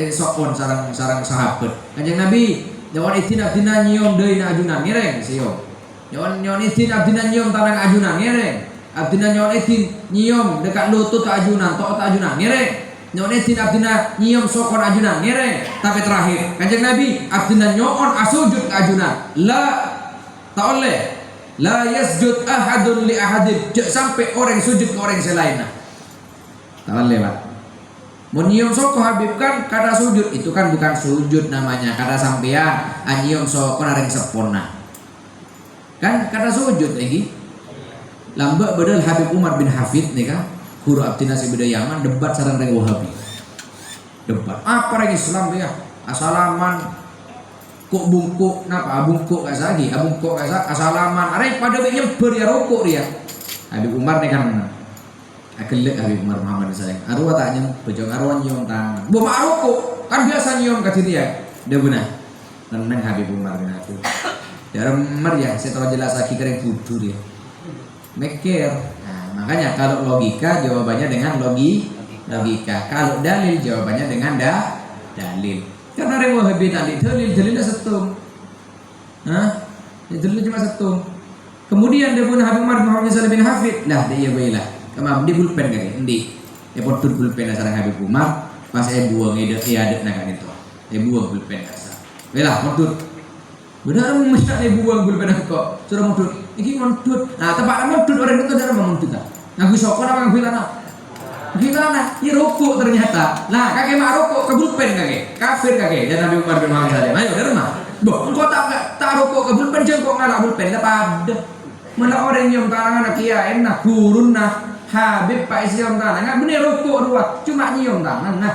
sokon sarang sahabat. Kanjeng Nabi, jawan itin abdina nyium deui na ajunan ngereng sio. Jawan itin abdina nyium tanang ajunan ngereng. Abdina nyawa itin nyium dekat lutut ke ajunan, tok ajunan ngereng nyonetin abdina nyium sokon ajuna ngereng. Tapi terakhir kanjeng Nabi abdina nyoon asujud ke ajuna la tak oleh. La yasjud ahadun li ahadin. Jangan sampai orang sujud ke orang selainnya. Tak boleh Pak. Menyium soko Habib kan kada sujud. Itu kan bukan sujud namanya. Kada sampean anyium soko nareng sepona. Kan kada sujud lagi. Lambak bedal Habib Umar bin Hafid nih kan. Guru abdi nasi beda Yaman debat sarang dengan Wahabi. Debat. Apa lagi Islam ya? Asalaman kok bungkuk napa bungkuk kasagi abungkuk kasa asalaman are pada be nyember ya rokok dia Habib Umar nih kan akelek Habib Umar Muhammad saya arwah tak nyem bejong arwah nyium tangan bo mak rokok kan biasa nyium ka dia dia benar tenang Habib Umar bin aku dia meriah saya tahu jelas lagi kering kudu dia mikir nah, makanya kalau logika jawabannya dengan logika kalau dalil jawabannya dengan dalil. Karena orang Wahabi tadi dalilnya setung, dalilnya cuma setung. Kemudian dia pun Habib Umar Muhammad Salih bin Hafid, lah dia baiklah. Kemana dia pulpen kali, di potut pulpen asal Habib Umar, pas buang ada nak itu, buang pulpen asal. Baiklah potut, benar mesti buang pulpen kok, sudah potut, ini potut. Nah tempat potut orang itu ada potut tak? Ngaku sokon apa ngaku lana? Gimana? Ini rokok ternyata. Nah, kakek mak rokok kebulpen kakek, kafir kakek. Dan Nabi Umar bin Muhammad SAW. Ayo, dari rumah. Boh, engkau tak rokok kebulpen, jengkok ngalak bulpen. Tak pada. Mana orang yang tangan nak kiai, nak gurun, nak Habib Pak Islam tangan. Nggak bener rokok ruat, cuma nyium tangan. Nah,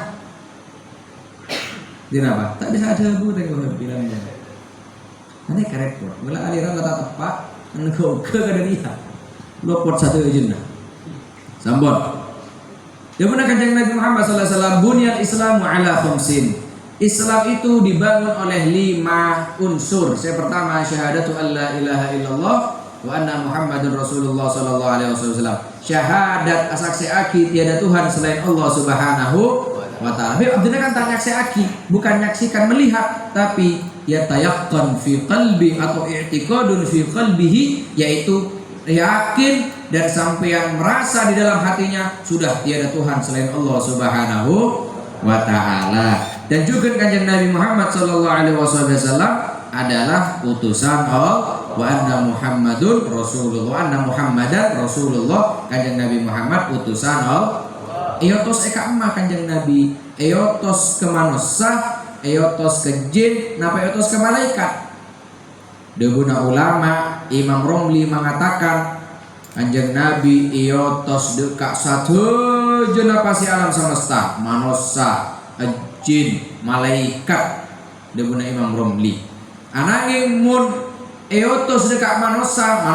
kenapa? Tak bisa ada bu tengok bilangnya. Nanti kerepot. Bila aliran kata tepat, engkau ke kada dia. Lopot satu aja nah. Sambot. Dia benar kanjeng Nabi Muhammad SAW bunyal Islamu ala khamsin. Islam itu dibangun oleh 5 unsur. Yang pertama syahadatu alla ilaha illallah wa anna Muhammadun Rasulullah sallallahu alaihi wasallam. Syahadat asaksi aki tiada Tuhan selain Allah Subhanahu wa taala. Abdina kan tak nyaksiaki, bukan nyaksikan melihat, tapi yatayaqqan fi qalbi atau i'tiqadun fi qalbihi, yaitu yakin dan sampai yang merasa di dalam hatinya sudah tiada Tuhan selain Allah Subhanahu wa taala. Dan juga kanjeng Nabi Muhammad sallallahu alaihi wasallam adalah utusan Allah wa anna Muhammadun Rasulullah, anna Muhammadan Rasulullah. Kanjeng Nabi Muhammad utusan Allah. Eotos eka emak kanjeng Nabi, eotos ke manusia, eotos ke jin, napa eotos ke malaikat. Debuna ulama Imam Romli mengatakan kanjeng Nabi iotos dekat satu jenapasi alam semesta, manusia, jin, malaikat. Debuna Imam Romli. Ananging mun iotos dekat manusia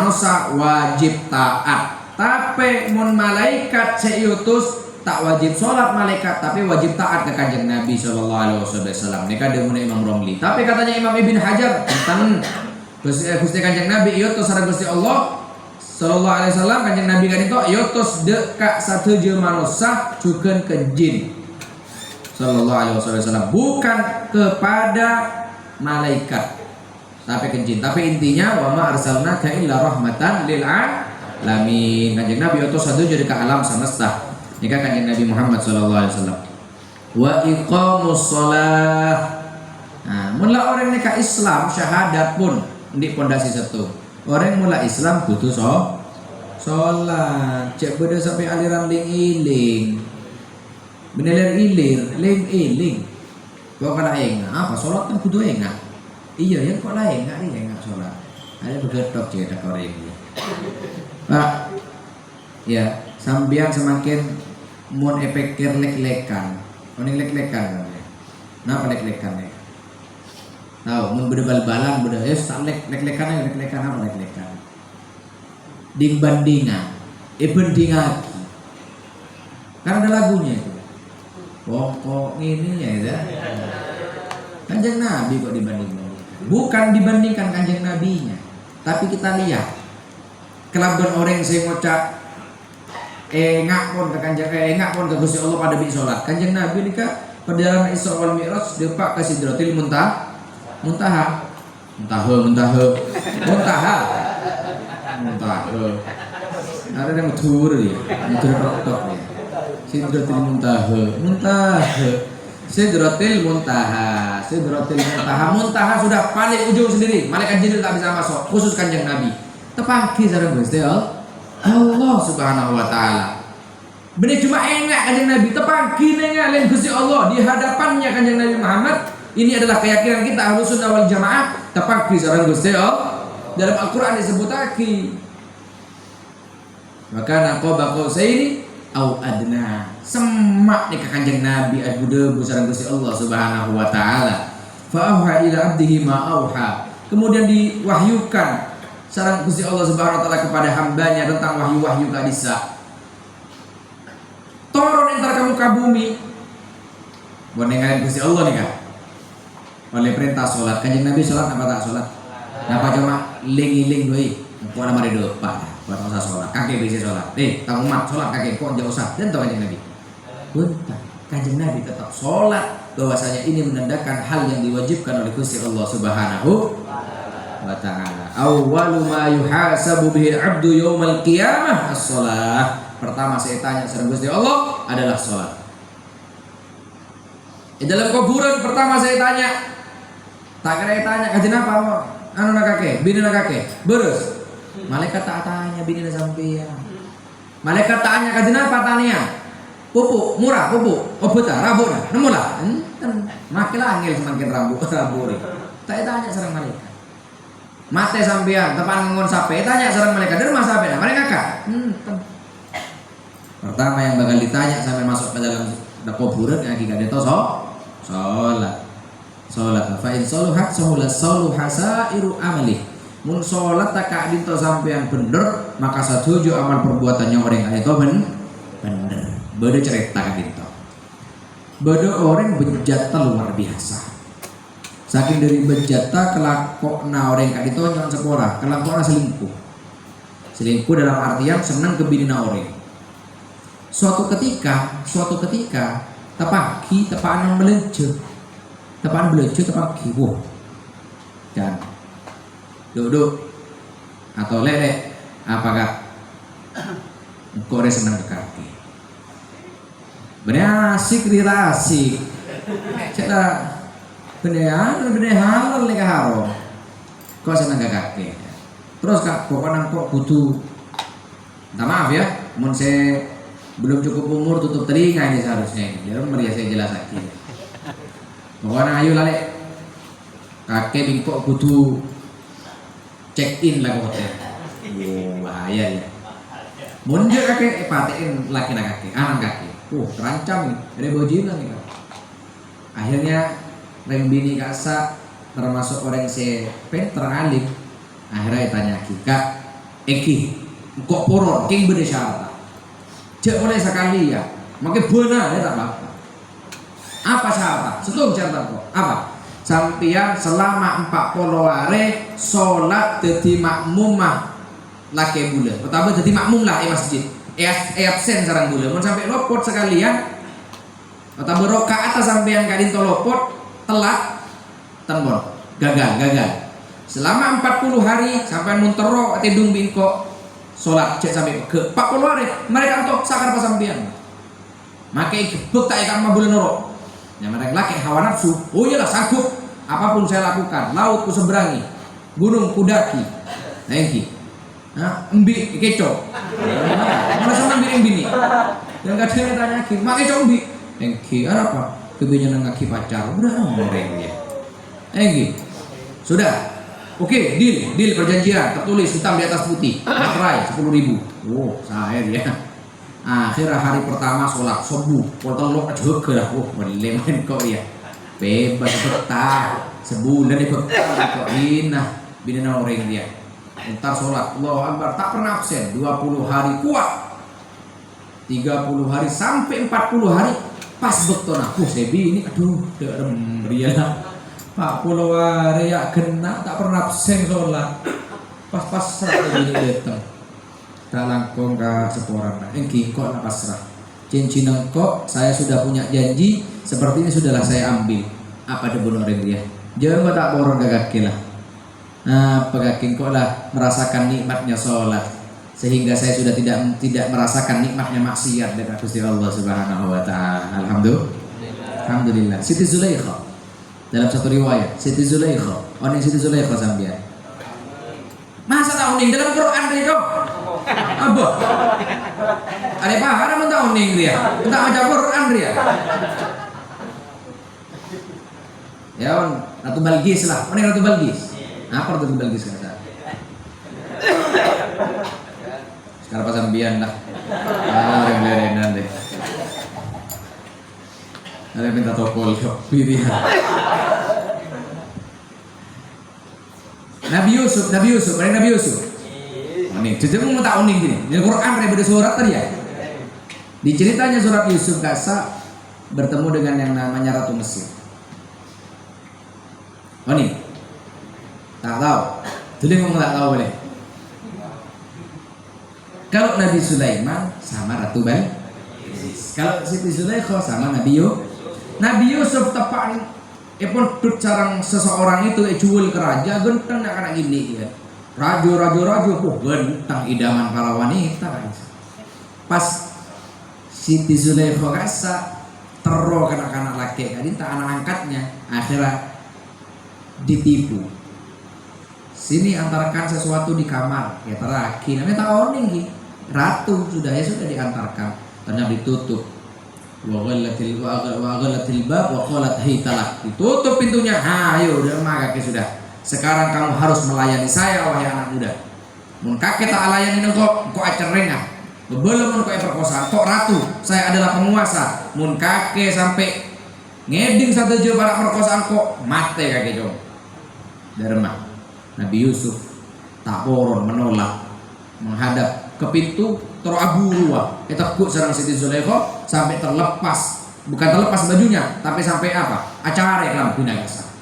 wajib taat. Tapi mun malaikat seutus tak wajib sholat malaikat, tapi wajib taat ke kanjeng Nabi sallallahu alaihi wasallam. Nika debuna Imam Romli. Tapi katanya Imam Ibn Hajar tentang Gusti kanjeng Nabi iotos sareng Gusti Allah sallallahu alaihi wasallam, kanjeng Nabi kan itu iotos dekat satu je manusia juga ke jin sallallahu alaihi wasallam, bukan kepada malaikat tapi ke jin. Tapi intinya wa ma arsalnaka illa rahmatan lil alamin. Kanjeng Nabi iotos satu je dekat alam semesta. Nikah kanjeng Nabi Muhammad sallallahu alaihi wasallam. Wa iqamus shalah. Nah, mula orang nikah Islam syahadat pun di pondasi satu. Orang mula Islam butuh sholat. Cek beda sampai aliran ling-iling. Beneran ilir, ling-iling. Kau kena enggak? Apa sholat kan kudu enggak? Iya ya kok lah enggak nih enggak sholat. Ada begetok cek tak orang ini. Pak, ya sambian semakin mon epekir lek-lekan. Oning lek-lekan namanya. Napa lek-lekan nih? Tahu, mun bal-balan beda lek-lekan apa lek-lekan. Dibandingan, bandingaki. Karena ada lagunya itu. Pokok ini ya itu. Kanjeng Nabi kok dibandingkan. Bukan dibandingkan kanjeng Nabinya, tapi kita lihat kelaban orang saya ngocak ngakon ke kanjeng ngakon ke Gusti Allah pada bi salat. Kanjeng Nabi nika perjalanan Isra wal Mi'raj depak ke Sidratil Muntaha. Ada yang tur ya, tur tok ya. Sidratil Muntaha. Sidratil Muntaha. Muntaha sudah paling ujung sendiri. Malaikat Jibril tak bisa masuk, khusus Kanjeng Nabi. Tepaki sareng Gusti Allah Subhanahu wa taala. Bener cuma enak Kanjeng Nabi tepaki nengalin Gusti Allah di hadapannya Kanjeng Nabi Muhammad. Ini adalah keyakinan kita Ahlus Sunnah wal Jamaah. Tepaki sareng Gusti Allah. Dalam Al-Qur'an disebut aki. Maka naqaba qausaini au adna, semak nih ke Kanjeng Nabi Abu Debu sareng Gusti Allah Subhanahu wa taala. Fa auha ila abdihi ma auha. Kemudian diwahyukan sareng Gusti Allah Subhanahu wa taala kepada hambanya tentang wahyu-wahyu kadisa. Turun entar kamu ke bumi. Bonengan Gusti Allah nih kan. Oleh perintah salat. Kanjeng Nabi salat apa tak salat? Napa cuma ling-ling deui. Engko ana mari depan. Buat usah sholat, kakek bisa sholat. Tahu umat sholat kakek kok jauh usah. Dan tahu Kanjeng Nabi. Bentar, Kanjeng Nabi tetap sholat. Bahwasanya ini menandakan hal yang diwajibkan oleh Gusti Allah Subhanahu wa taala. Awwalu ma yuhasabu bihi al-'abdu yaumal qiyamah as-shalah. Pertama saya tanya sareng Gusti Allah adalah sholat. Di dalam kuburan pertama saya tanya. Tak kira tanya kajian apa? Anu nak kakek, bini nak kakek. Beres. Malaikat tak tanya bini sampean. Malaikat tanya kajian apa tanya? Pupuk, murah pupuk. Obat rabona, nemu lah. Makin angel semakin rambut. Tak tanya sareng malaikat. Mate sampean, tepan ngon sape tanya sareng malaikat. Dari masa sampean, mereka kak. Pertama yang bakal ditanya sampai masuk ke dalam kuburan yang kita itu sholat. Fa in saluhat saluha sairu amali. Mun sholat tak dinto sampean bener, maka setuju amal perbuatannya orang itu bener. Beda cerita ka dinto. Beda orang bejata luar biasa. Saking dari bejata kelakokna orang ka dinto nyon sepora, kelakokna selingkuh. Selingkuh dalam artian senang ke binina orang. Suatu ketika tepaki tepaan belejo. Tepaan belejo tepaki. Wah. Dan duduk atau lele, apakah engkau ada senang ke kaki? Bener asik dirasik. Cakap bener halal nih haram. Kau senang ke kaki? Terus kak, pokoknya kok butuh. Minta maaf ya, mun saya belum cukup umur tutup telinga ini seharusnya ini. Jangan meriah saya jelas lagi. Pokoknya ayo lale. Kakek bingkok butuh check in lah hotel. Bahaya ya. Mundur kakek patein laki kakek, anak kakek. Terancam nih, ada bojinan nih. Akhirnya rem bini kasa termasuk orang sepen teralim. Akhirnya tanya Kak, Eki, kok poron, king beda syarat. Cek oleh sekali ya, makin benar ya tak apa. Apa syarat? Setuju syarat kok. Apa? Sampian selama 40 hari sholat jadi makmumah laki bulan. Pertama jadi makmum lah masjid. Absen sarang bulan. Mau sampai lopot sekalian. Pertama rokaat sampean kadin to lopot telat tenbon gagal. Selama 40 hari sampai muntero tidung bingko sholat cek sampai ke 40 hari mereka untuk sakar pasampian. Makai gebek tak ikan bulan norok. Yang mereka laki hawa nafsu, oh iyalah sanggup apapun saya lakukan, laut ku seberangi, gunung kudaki, nengki, embi kecoh, mana sama embi bini, dan kadang tanya ki, mak kecoh embi, nengki, apa? Kebanyakan ngaki pacar, udah ngoreng ya, nengki, sudah, oke, deal perjanjian, tertulis hitam di atas putih, materai 10.000, oh saya ya. Akhir hari pertama sholat subuh, potong lo juga lah, main kok ya, bebas betah, sebulan ikut kok bina orang dia, entar sholat, Allahu Akbar tak pernah absen, 20 hari kuat, 30 hari sampai 40 hari pas betul aku saya bini, aduh derem dia 40 hari ya kena tak pernah absen sholat, pas saat ini datang. Langkong ke seporang engki kok nak pasrah cincin kok saya sudah punya janji seperti ini sudahlah saya ambil apa debun orang dia jangan tak borong ke kaki lah apa kaki kok lah merasakan nikmatnya sholat sehingga saya sudah tidak merasakan nikmatnya maksiat dengan Gusti Allah Subhanahu wa taala. Alhamdulillah. Siti Zulaikha dalam satu riwayat, Siti Zulaikha, oning Siti Zulaikha sampeyan. Masa tak oning dalam Quran itu? Apa? Ada pahara mun tak oning dia. Tak baca Quran dia. Ya, Ratu Balqis lah. Oning Ratu Balqis. Apa Ratu Balqis kata? Sekarang pasambian lah. Rem-remenan deh. Ada minta tokol pilih. Nabi Yusuf, mana Nabi Yusuf? Ini, jadi mau tak unik gini. Di Quran daripada surat tadi ya. Di ceritanya surat Yusuf Kasa bertemu dengan yang namanya Ratu Mesir. Oh nih, tak tahu. Jadi ngomong tak tahu boleh. Kalau Nabi Sulaiman sama Ratu Balqis. Kalau Siti Zulaikha sama Nabi Yusuf tepak pun carang seseorang itu jual ke raja genteng nak kena gini ya. Raja genteng idaman para wanita. Pas Siti Zulaikha kasa teror kanak-kanak laki kan tak anak angkatnya akhirnya ditipu. Sini antarkan sesuatu di kamar ya terakhir namanya tahun nih ratu sudah diantarkan ternyata ditutup wa ghallatil bab wa qalat haytalak ditutup pintunya. Ayo udah mah kakek sudah sekarang kamu harus melayani saya wahai anak muda. Mun kakek tak layani kok acerengah belum mun kok perkosaan kok ratu saya adalah penguasa. Mun kakek sampai ngeding satu jauh para perkosaan kok mate kakek jom derma. Nabi Yusuf tak boron menolak menghadap ke pintu teraburu takut serang Siti Zulaikha sampai terlepas, bukan terlepas bajunya tapi sampai apa acara kelam binagasa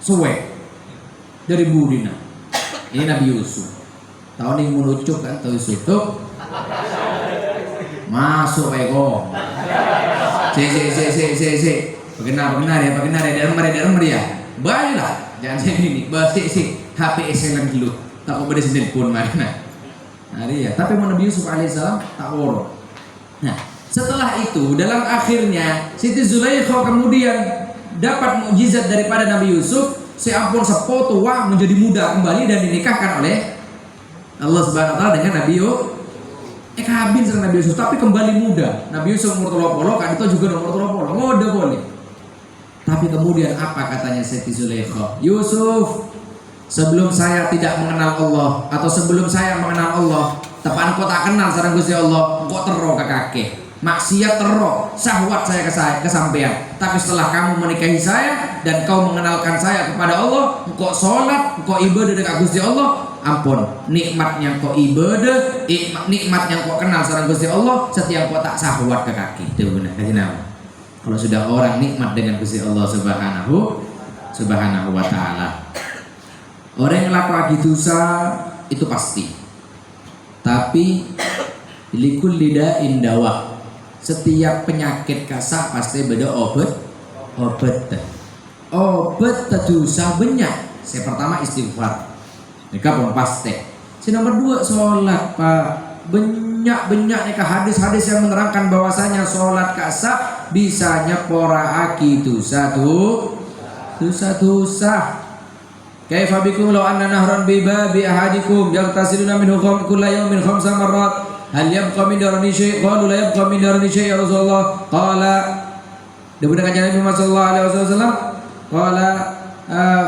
suwe dari budina. Ini Nabi Yusuf tahun ini menucuk kan tahu Yusuf tuh masuk ego si benar ya dalam dia baiklah jangan ini bahasa si HP SLM dulu tak boleh sendiri pun mana hari ya tapi Nabi Yusuf alaihissalam tak woro. Nah setelah itu dalam akhirnya Siti Zulaikha kemudian dapat mukjizat daripada Nabi Yusuf seampun sepoto wah menjadi muda kembali dan dinikahkan oleh Allah Subhanahu wa taala dengan Nabi Yusuf. Kabin sama Nabi Yusuf tapi kembali muda. Nabi Yusuf umur 30 kan itu juga umur 30 ngode boleh. Tapi kemudian apa katanya Siti Zulaikha? Yusuf, sebelum saya tidak mengenal Allah atau sebelum saya mengenal Allah, tepan kau tak kenal sareng Gusti Allah, kok tero ke kakek. Maksiat tero, syahwat saya kesampean. Tapi setelah kamu menikahi saya dan kau mengenalkan saya kepada Allah, kok salat, kok ibadah dekat Gusti Allah, ampun, nikmatnya kok ibadah, nikmatnya kok kenal sareng Gusti Allah, setiap kau tak syahwat ke kaki. Itu benar kenapa? Kalau sudah orang nikmat dengan Gusti Allah Subhanahu wa taala. Orang yang lakukan dosa itu pasti. Tapi likul lida'in dawa. Setiap penyakit kasak pasti beda obat. Obat dosa banyak. Yang pertama istighfar. Mereka pun pasti. Yang nomor 2 sholat Pak. Banyak nih hadis-hadis yang menerangkan bahwasanya sholat kasak bisa nyeporaaki dosa. Kaifa bikum law anna nahran bi babi ahadikum yagtasiluna minhu kulla yawmin 5 marrat hal yabqa min darani syai' qalu la yabqa min darani syai' ya Rasulullah qala diberikan Nabi Muhammad sallallahu alaihi wasallam qala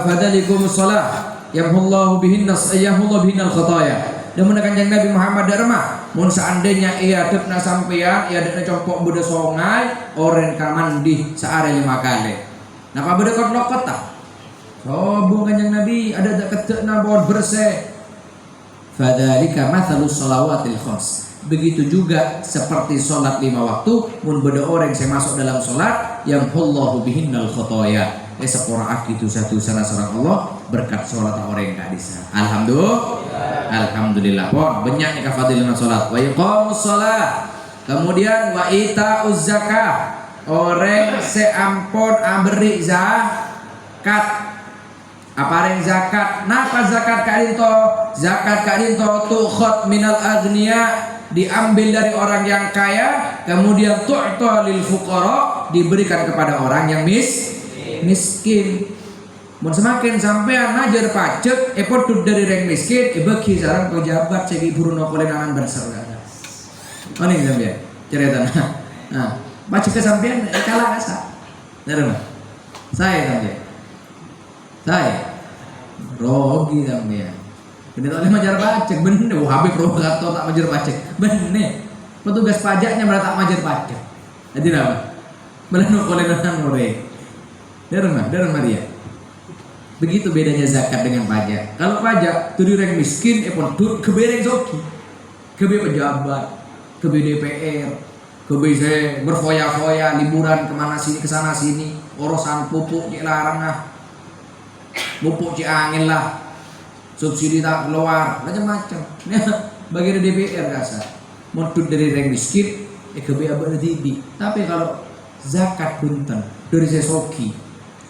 fadalikum shalah yamhullahu bihinna al-khataya. Dan menekan Nabi Muhammad darma mun seandainya ia depna sampean ia depna copok beda songai oren kamandi saare 5 kali. Napa beda kot-lokot tak? Sobong kanjeng Nabi ada ketekna bon bersih. Fadzalika mathalus shalawatil khams. Begitu juga seperti salat 5 waktu mun beda orang saya masuk dalam salat yang Allahu bihinnal khotoya. Sepora akitu satu sana seorang Allah berkat salat orang yang bisa. Alhamdulillah. Pon banyak nih kafadilan salat. Wa iqamus shalah. Kemudian wa itauz zakah. Orang seampun aberi zakat Apa yang zakat? Napa zakat kadinto? Zakat kadinto tukhot minal agniya, diambil dari orang yang kaya, kemudian tu'ta lil fuqara, diberikan kepada orang yang miskin. Mun semakin sampean ngajar pajak, potut dari reng miskin, bagi sarang pejabat segi buruno kolenanan berserga. Mana yang sampean? Cerita nah, pajak ke sampean kalah asa. Benar enggak? Saya sampean. Saya rogi sampean. Bener oleh majar pajak, bener. Habib provokator tak majar pajak, bener. Petugas pajaknya malah tak majar pajak. Jadi apa? Belum kolenanan more. Darah Maria. Begitu bedanya zakat dengan pajak. Kalau pajak tuh direng miskin, potut kebereng soki, kebe pejabat, kebe DPR, kebe saya berfoya-foya liburan kemana sini kesana sini, urusan pupuk cik larang lah, pupuk cik angin lah, subsidi tak keluar, macam-macam. Bagi DPR kasar, potut dari reng miskin, kebe abad tibi. Tapi kalau zakat punten dari saya soki,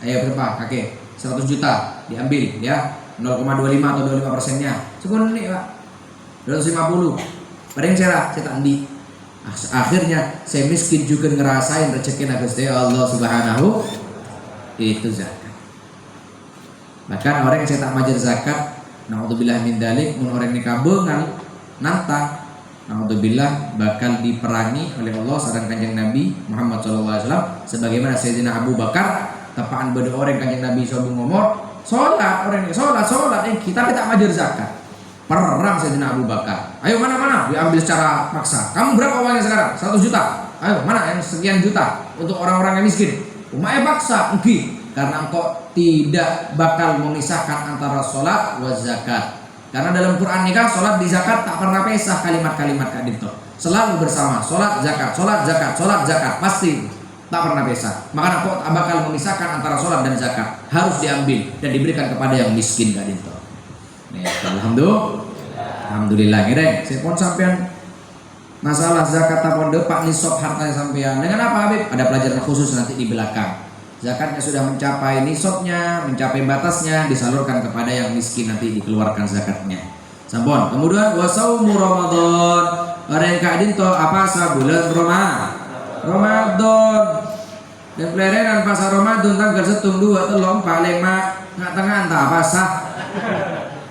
ayo berapa kakek? 100 juta diambil ya, 0,25 atau 25%-nya. Sekon nih Pak. 250. Pada yang saya tak di. Akhirnya saya miskin juga ngerasain rezeki Gusti Allah Subhanahu itu zakat. Bahkan orang yang saya tak majer zakat, naudzubillah min dzalik, mun orang ini kabengan nantang, naudzubillah bakal diperangi oleh Allah sareng Kanjeng Nabi Muhammad sallallahu alaihi wasallam, sebagaimana Sayyidina Abu Bakar tepaan beda orang Kanjeng Nabi SAW ngomong sholat, orang ini sholat kita tak majer zakat. Perang Sayyidina Abu Bakar, ayo mana diambil secara paksa. Kamu berapa uangnya sekarang? 100 juta. Ayo mana yang sekian juta untuk orang-orang yang miskin? Umay paksa engki, karena engkau tidak bakal memisahkan antara sholat wa zakat. Karena dalam Quran nikah sholat di zakat tak pernah pisah kalimat-kalimat kadito, selalu bersama sholat zakat pasti tak pernah pisah. Maka kok bakal memisahkan antara sholat dan zakat, harus diambil dan diberikan kepada yang miskin kadito. Nih, alhamdulillah ngereng. Saya pun sampean masalah zakat tapon depak nisab hartanya sampean. Dengan apa Habib? Ada pelajaran khusus nanti di belakang. Zakatnya sudah mencapai nisabnya, mencapai batasnya, disalurkan kepada yang miskin, nanti dikeluarkan zakatnya. Sampun. Kemudian wasaumu Ramadan. Orang yang kadinto apa bulan Ramadan. Dan pelerengan pasar Ramadan tanggal 1, 2, 3, 4, 5 nggak tengah entah apa sah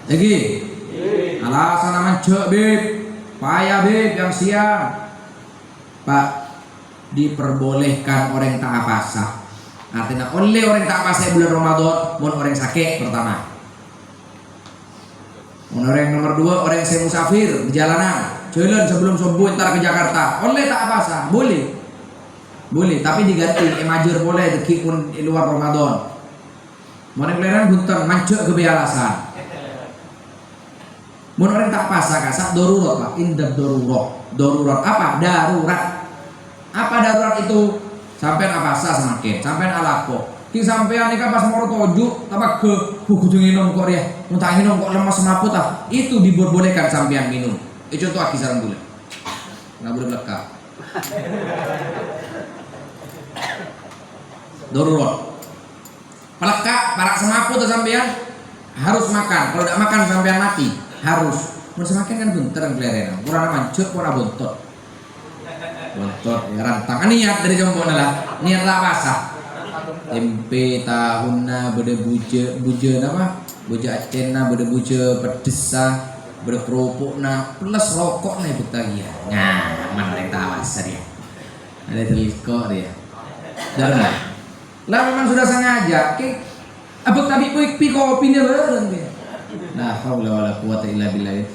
lagi alasan nama cek bib payah bib yang siang Pak, diperbolehkan orang tak apa sah, artinya oleh orang tak apa sah bulan Ramadan mun orang sakit pertama, mun orang nomor 2 orang saya musafir di jalanan jalan sebelum subuh ntar ke Jakarta oleh tak apa sah boleh, tapi diganti majur boleh deki pun di luar Ramadan. Mun keleran bunten mancuk ke alasan. Mun orang tak pasah kasak darurat Pak, indah darurat apa? Darurat. Apa darurat itu? Sampean apa sah semakin, sampean alako. Ki sampean nikah pas mau toju, apa ke kudu nginum kok ya. Mun tak nginum kok lemas semaput ah. Itu dibolehkan sampean minum. Itu contoh kisaran bulan. Enggak boleh belakang. Darurat. Pelekak, parak semaput sampean harus makan. Kalau tidak makan sampean mati. Harus. Mun semakin kan bunter keleren. Kurang mancuk, kurang bontot. Bontot ya rantang. Niat dari jombona lah. Niat lah basah. Tempe tahunna bede buje apa? Buje acena bede buje pedesa, bede kerupukna plus rokok nih betagia. Nah, mana yang tawas dia. Ada teliko dia. Darah. Lah memang sudah sengaja, abang tapi pi kopi nya bareng dia. Nah, haula wala quwata illa billah.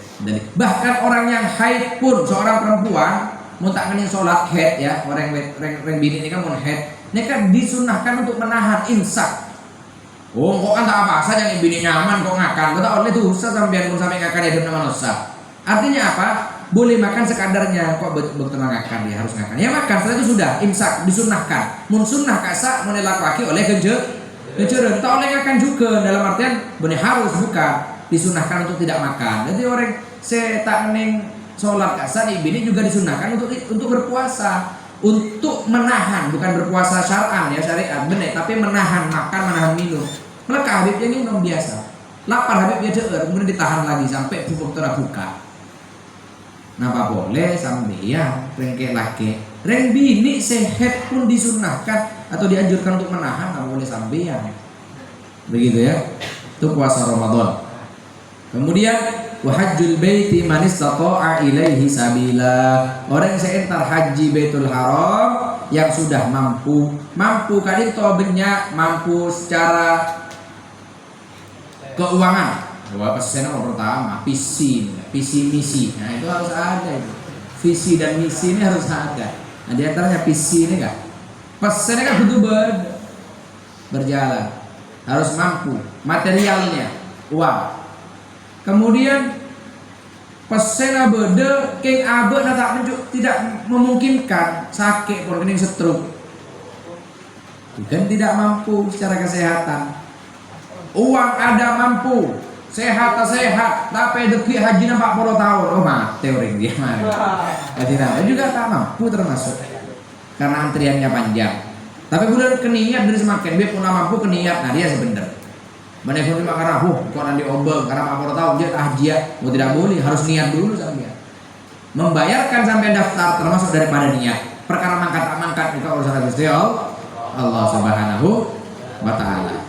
Bahkan orang yang haid pun, seorang perempuan mau tak ngene salat haid ya, orang bini ini kan mau haid, ini kan disunahkan untuk menahan imsak. Oh, kok kan tak apa saja yang bini nyaman kok ngakan, betul oleh tuh usah sampean pun sampai ngakan hidup nama nusa. Artinya apa? Boleh makan sekadarnya, kok betul ngakan dia harus ngakan. Ya makan, setelah itu sudah imsak disunahkan. Mun sunnah kasa mun laki oleh kejeureun, tak oleh ngakan juga dalam artian benih harus bukan disunahkan untuk tidak makan. Jadi orang tak neng sholat kasa nih bini juga disunahkan untuk berpuasa, untuk menahan, bukan berpuasa syar'an ya syariat bener, tapi menahan makan, menahan minum. Melaka Habib yang minum biasa. Lapar Habib dia deer, kemudian ditahan lagi sampai pupuk terbuka. Napa boleh sampeyan rengke laki, reng bini sehat pun disunahkan atau dianjurkan untuk menahan, nggak boleh sampeyan. Begitu ya. Itu puasa Ramadan. Kemudian wahajjul baiti man istata'a ilaihi sabila. Orang yang seentar haji Baitul Haram yang sudah mampu kadito banyak, mampu secara keuangan. Wah, pesan nomor pertama visi misi. Nah, itu harus ada itu. Visi dan misi ini harus ada. Nah, di antaranya visi ini enggak. Pesannya kan butuh berjalan. Harus mampu materialnya, uang. Kemudian pesena bede king abe tidak memungkinkan sakit pun kening stroke. Bukan tidak mampu secara kesehatan. Uang ada mampu, sehat, tapi deki haji 40 tahun. Oh mati orang dia mah. Tidak juga tak mampu termasuk karena antriannya panjang. Tapi bulan keniat dari semakin dia pun mampu keniat, nah dia sebenar. Menelepon lima karena kok nanti obeng karena 40 tahun dia tahjiah, mau tidak boleh, harus niat dulu sampai. Membayarkan sampai daftar termasuk daripada niat. Perkara mangkat itu urusan Gusti Allah Subhanahu wa taala.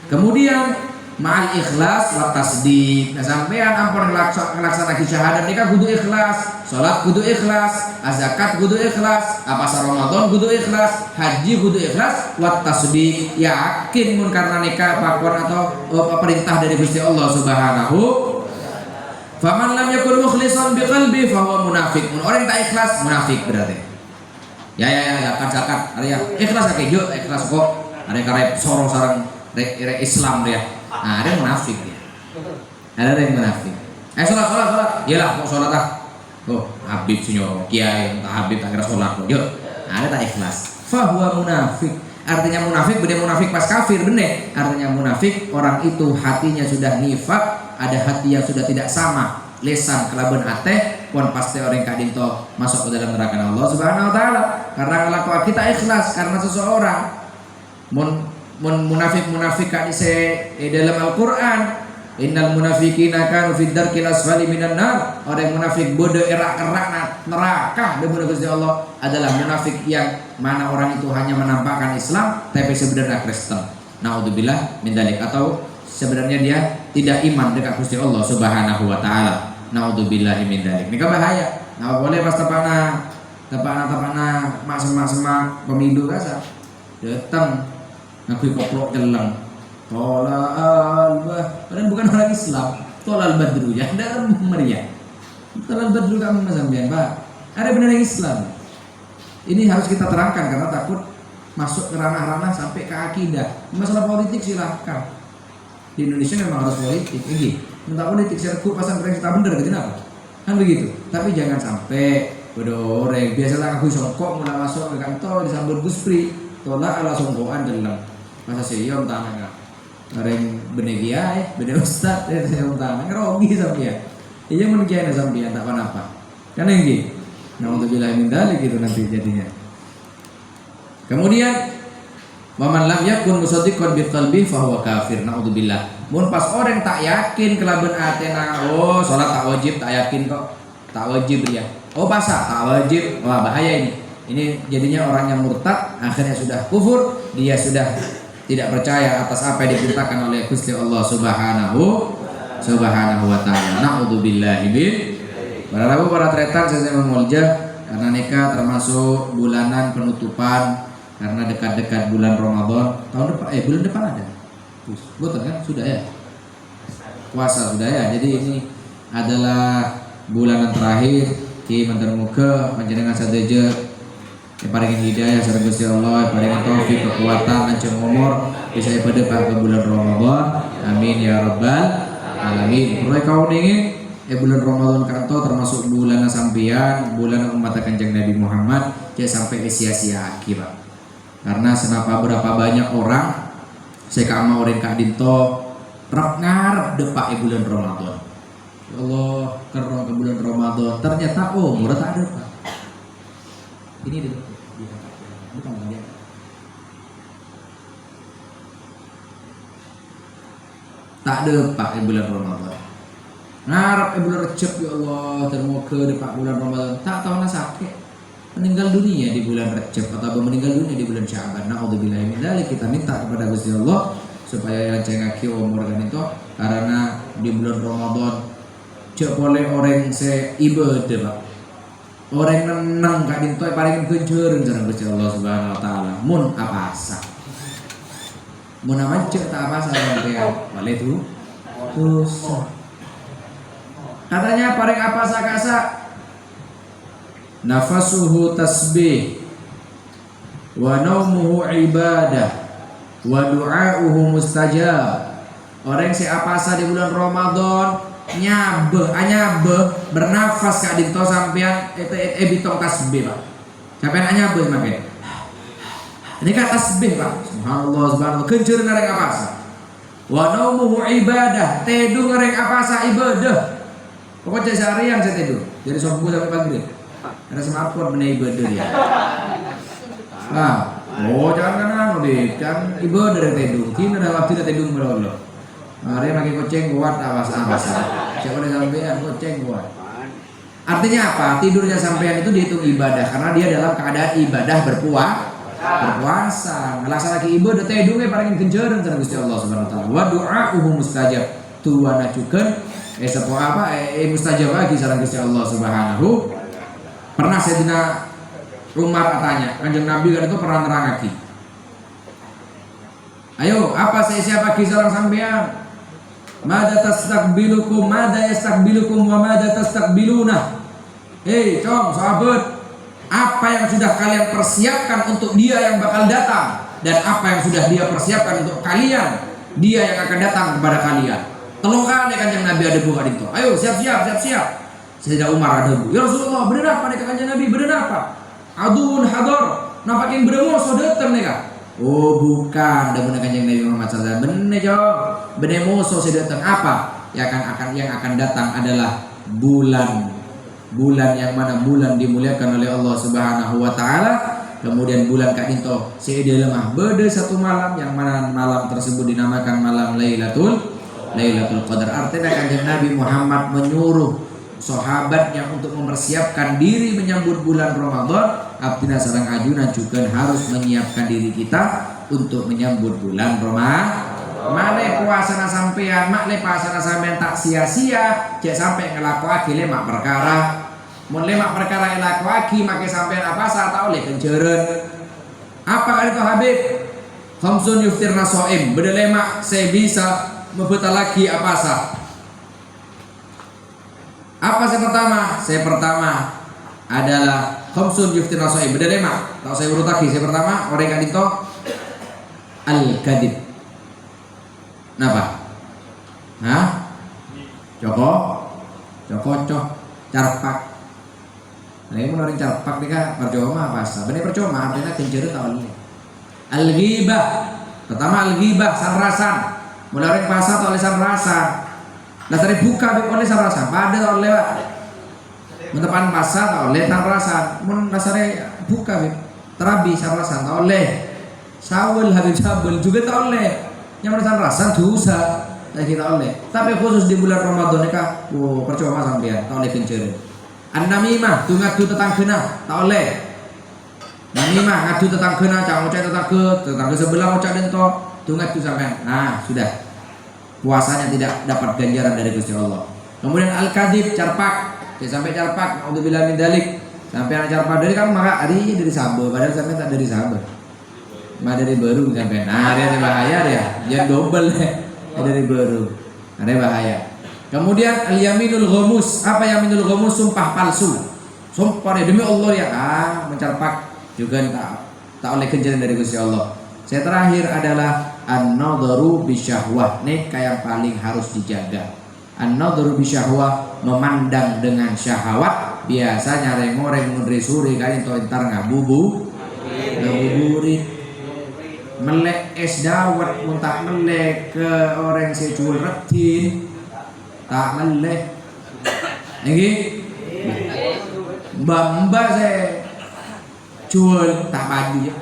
Kemudian ma'al ikhlas wa tasdiq. Nah, sampean ampun ngelaksanakan syahadat nikah kudu ikhlas, salat kudu ikhlas, zakat kudu ikhlas, puasa Ramadan kudu ikhlas, haji kudu ikhlas, wa tasdiq. Yakin mun karena nikah pakon atau perintah dari Gusti Allah Subhanahu. Faman lam yakun mukhlishan biqalbi fa huwa munafiq. Mun orang tak ikhlas munafik berarti. Ya zakat. Ada ikhlas akeh yo ikhlas kok. Ada karep soro sareng Islam dia. Nah, ada munafik dia. Ada yang munafik. Sholat. Yalah kok sholat ah. Oh, Habib senyor kiai, tak Habib tak kira sholat kok. Yuk. Ada tak ikhlas. Fa huwa munafik. Artinya munafik bener munafik pas kafir bener. Artinya munafik orang itu hatinya sudah nifak, ada hati yang sudah tidak sama. Lesan kelaban ate pun pasti orang kadinto masuk ke dalam neraka Allah Subhanahu wa taala. Karena kalau kita ikhlas karena seseorang munafik kan dalam Al-Qur'an innal munafiqina kanu fid darkil asfali minan nar. Orang munafik bodoh erak-erak neraka demun Gusti Allah adalah munafik yang mana orang itu hanya menampakkan Islam tapi sebenarnya Kristen. Naudzubillah min dzalik, atau sebenarnya dia tidak iman dekat Gusti Allah Subhanahu wa taala. Naudzubillah min dzalik. Ini bahaya. Nah, boleh pas tepana mak-mak pemilu kasar. Datang ngaku koplok jelang tolal padahal bukan orang Islam. Tolal badru ya dalam meriah. Tolal badru kamu sampean Pak, ada benar yang Islam. Ini harus kita terangkan karena takut masuk ke ranah-ranah sampai ke akidah. Masalah politik silahkan, di Indonesia memang harus politik minta politik serku pasang keren kita bener gitu apa kan begitu. Tapi jangan sampai bedoreng biasalah aku songkok mulai masuk ke kantor disambut Guspri tolak ala songkokan jelang masa seyom tanah enggak ngareng bener kiai bener ustad seyom tanah ngerogi sampean iya mun kiai sampean tak apa-apa kan ini naudzubillah min dzalik gitu nanti jadinya. Kemudian waman lam yakun musaddiqan bi qalbi fa huwa kafir. Naudzubillah. Mun pas orang tak yakin kelaben atena, oh salat tak wajib, tak yakin kok. Tak wajib ya. Oh puasa tak wajib. Wah bahaya ini. Ini jadinya orang yang murtad, akhirnya sudah kufur, dia sudah tidak percaya atas apa yang diperintahkan oleh Gusti Allah Subhanahu wa taala. Naudzubillahi min. Para rabu para tretan saya memulja karena nikah termasuk bulanan penutupan karena dekat-dekat bulan Ramadan tahun depan bulan depan ada. Betul kan? Sudah ya. Puasa sudah ya. Jadi ini adalah bulanan terakhir ki mantar muka panjenengan sadeje paringin hidayah sareng Gusti Allah, paringin taufik kekuatan lanjut umur bisa pada ke bulan Ramadan. Amin ya rabbal alamin. Mulai kau dingin bulan Ramadan kanto termasuk bulan sampeyan, bulan umat Kanjeng Nabi Muhammad, jangan sampai sia-sia akibat. Karena senapa berapa banyak orang saya kama orang Kak Dinto rap ngarep depak bulan Ramadan. Ya Allah, kerong ke bulan Ramadan ternyata murah tak ada Pak. Ini bukan dia. tak depak bulan Ramadan. Ngarep bulan Rejab ya Allah termoga depak bulan Ramadan. Tak tahu sakit meninggal dunia di bulan Rejab atau meninggal dunia di bulan Sya'ban. Naudzubillahi min dzalik. Kita minta kepada Gusti Allah supaya yang cengaki umur kan itu karena di bulan Ramadan cek boleh orang se ibadah Pak. Orang nenang kak dinto paling kencur jangan Gusti Allah Subhanahu wa taala. Mun apa asa. Mun apa cek tak apa sampean. Boleh tu. Dosa. Katanya paling apa sakasa nafasuhu tasbih wa naumuhu ibadah wa du'auhu mustajab. Orang si apasa di bulan Ramadan nyabeh bernafas kak dinto sampean bitong tasbih Pak. Sampean nyabeh makin. Ini kan tasbih Pak. Subhanallah subhanallah kencur ngareng apasa. Wa naumuhu ibadah, tidur ngareng apasa ibadah. Pokoknya seharian saya tidur dari subuh sampai pagi. Ada smartphone bener ibadah dia. Jangan kan ibadah dari tidur. Kini ada waktu tidak tidur melulu. Hari pakai kucing kuat awas. Siapa udah sampean kucing kuat. Artinya apa? Tidurnya sampean itu dihitung ibadah karena dia dalam keadaan ibadah berpuasa. Ngelaksanakan ibadah tidurnya paling kenceran sama Gusti Allah Subhanahu wa taala. Wa du'auhu mustajab. Tuan ajukan mustajab lagi sareng Gusti Allah Subhanahu. Pernah Sayyidina Umar tanya, Kanjeng Nabi kan itu pernah nerang lagi. Ayo, apa siapa kisah sampean? Mada tastakbilukum, mada yastakbilukum, wa mada tastakbiluna. Hei, sahabat, apa yang sudah kalian persiapkan untuk dia yang bakal datang dan apa yang sudah dia persiapkan untuk kalian, dia yang akan datang kepada kalian. Tolong kali Kanjeng Nabi ada buka itu. Ayo, siap. Sayyidina Umar ada bu. Ya Rasulullah, benar apa nih Kanjeng Nabi? Benar apa? Adun hador, nampakin beremo sodetem nih kak. Oh bukan, dah benar Kanjeng Nabi Muhammad SAW. Benar jawab, benar musuh sedang apa? Yang akan datang adalah bulan yang mana bulan dimuliakan oleh Allah Subhanahu Wa Taala. Kemudian bulan kadinto sedia lemah beda satu malam yang mana malam tersebut dinamakan malam Lailatul Qadar. Artinya Kanjeng Nabi Muhammad menyuruh sahabatnya untuk mempersiapkan diri menyambut bulan Ramadan. Artinya sareng ajunan juga harus menyiapkan diri kita untuk menyambut bulan Ramadan. Male puasa sampean, makle puasa sampean tak sia-sia, cek sampai ngelakuake lemak perkara. Mun lemak perkara ngelakuake make sampean apa tak oleh kenceureun. Apa kali itu Habib? Khamsun yuftirna shaim, beda lemak saya bisa membetal lagi apa sah. Apa saya pertama adalah khamsun yuftirna shaim, beda lemak. Tak saya urut lagi, saya pertama orang kan itu al-kadib. Napa? Cok carpak. Nah, mun orang carpak nika percuma apa sah? Bener percuma artinya kenceureun ta oleh. Al-ghibah. Pertama al-ghibah sanrasan. Mulai orang pasar oleh sanrasan. Dasar buka oleh sanrasan. Pada oleh mentepan pasar oleh sanrasan. Mun dasare buka terabi sanrasan oleh. Sawul habis sabul juga tak oleh. Yang mana sanrasan dosa. Nah kita oleh. Tapi khusus di bulan Ramadan nika, percuma sampean tak oleh kenceureun. An-namimah tu ngadu tetanggeuna tak oleh. Namimah ngadu tetanggeuna cak ngoceh tetangga sebelah ngoceh dento tu ngadu sampean. Nah, sudah. Puasanya tidak dapat ganjaran dari Gusti Allah. Kemudian al-kadhib carpak. Sampai carpak naudzubillah min dzalik. Sampai anak carpak dari kamu maka hari dari Sabah padahal sampai tak dari Sabah. Mah dari baru sampai. Nah, dia bahaya dia. Dia double dari baru. Ada bahaya. Kemudian al-yaminul ghamus. Apa yaminul ghamus? Sumpah palsu. Sumpah demi Allah ya mencarpak juga tak oleh ganjaran dari Gusti Allah. Saya terakhir adalah an-nadharu bisyahwah. Nih yang paling harus dijaga. An-nadharu bisyahwah, memandang dengan syahwat. Biasanya reng-reng mundri suri kali entar ngabuburit. Melek es dawet muntah melek ke orang si jual retin tak melek ini mbak saya jual tak baju ya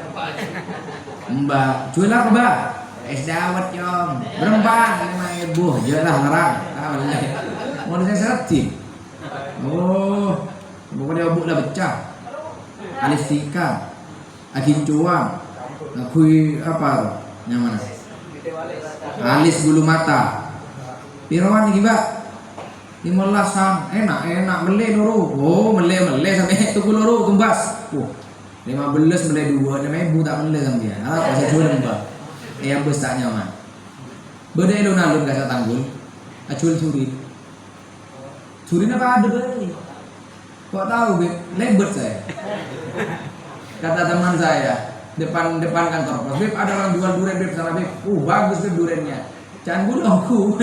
mbak jual apa mbak es dawet yom, berembang 5.000, jelas larang, tahu lah. Mau saya serati. Oh, pokoknya obuk lah pecah. Alis tika, akin cuang, ngakui apa? Yang mana? Alis bulu mata. Pirawan nih Mbak? 15 enak mele dulu. Oh, mele sampai itu loro tumbas. 15 mele 2, namanya ibu tak mele sampai. Ah, saya jual Mbak. Yang bos tak nyaman. Beda alun-alun gak tanggul. Acul curi. Curi apa ada beli? Kok tahu, Beb? Lebet saya. Kata teman saya, depan kantor pos, Beb, ada orang jual durian, Beb, sana, Beb. Bagus, Beb, duriannya. Jangan bulangku.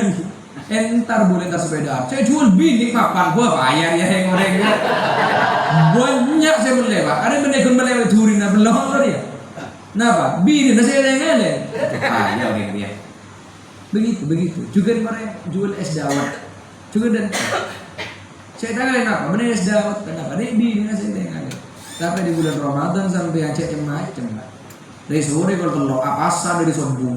Entar boleh entar sepeda. Saya jual bini mapan, gua bayar ya yang orang dia. Banyak saya beli, Pak. Ada beli durian apa belum dia? Kenapa? Bini nasi eleng-eleng. Ya orang dia. Begitu. Juga mereka jual es dawet. Juga dan saya tanya kenapa? Benar es dawet kenapa? Ini bini nasi eleng-eleng. Tapi di bulan Ramadan sampai yang macam-macam. Dari sore kalau telur asar dari subuh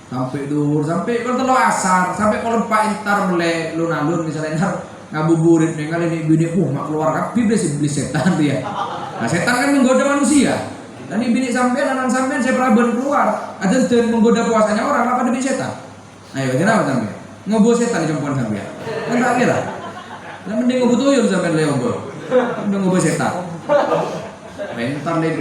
sampai duhur, sampai kalau telur asar, sampai kalau Pak Intar mulai lunalun misalnya ngabuburit nih kali ini bini mak keluar kapi beli setan dia. Nah setan kan menggoda manusia. Dan ini bini sampean anak sampean saya peraban keluar, ada dan menggoda puasanya orang apa demi setan. Ayo kenapa sampean? Ngobo setan di jompoan sampean. Kan tak kira. Lah mending ngobo tuyul sampean leombo. Mending ngobo setan. Bentar deh,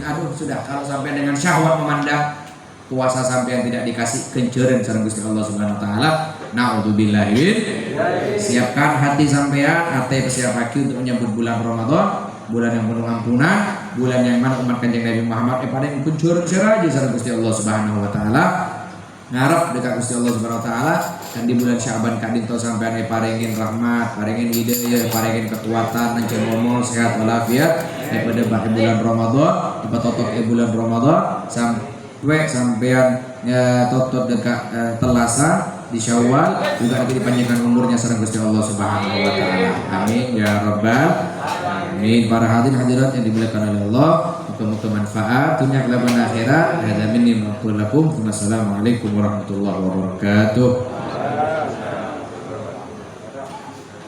aduh sudah kalau sampai dengan syahwat memandang puasa sampai yang tidak dikasih kenceren sareng Gusti Allah Subhanahu wa taala. Naudzubillahi. Siapkan hati sampean, hati persiapkan untuk menyambut bulan Ramadan, bulan yang penuh ampunan, bulan yang mana umat Kanjeng Nabi Muhammad paling kenceren seraja sareng Gusti Allah Subhanahu wa taala. Ngarep dekat Gusti Allah Subhanahu wa taala dan di bulan Syaban kadinto sampean paringin rahmat, paringin hidayah, paringin kekuatan, lancar ngomong, sehat walafiat daripada bahkan bulan Ramadan, dipatotok bulan Ramadan sampean totot dekat telasa di Syawal juga nanti dipanjangkan umurnya sareng Gusti Allah Subhanahu wa taala. Amin ya rabbal alamin. Para hadirin hadirat yang dimuliakan oleh Allah, muka-muka manfaat dunia kelak akhirat. Hadza minni wa lakum. Wassalamualaikum warahmatullahi wabarakatuh.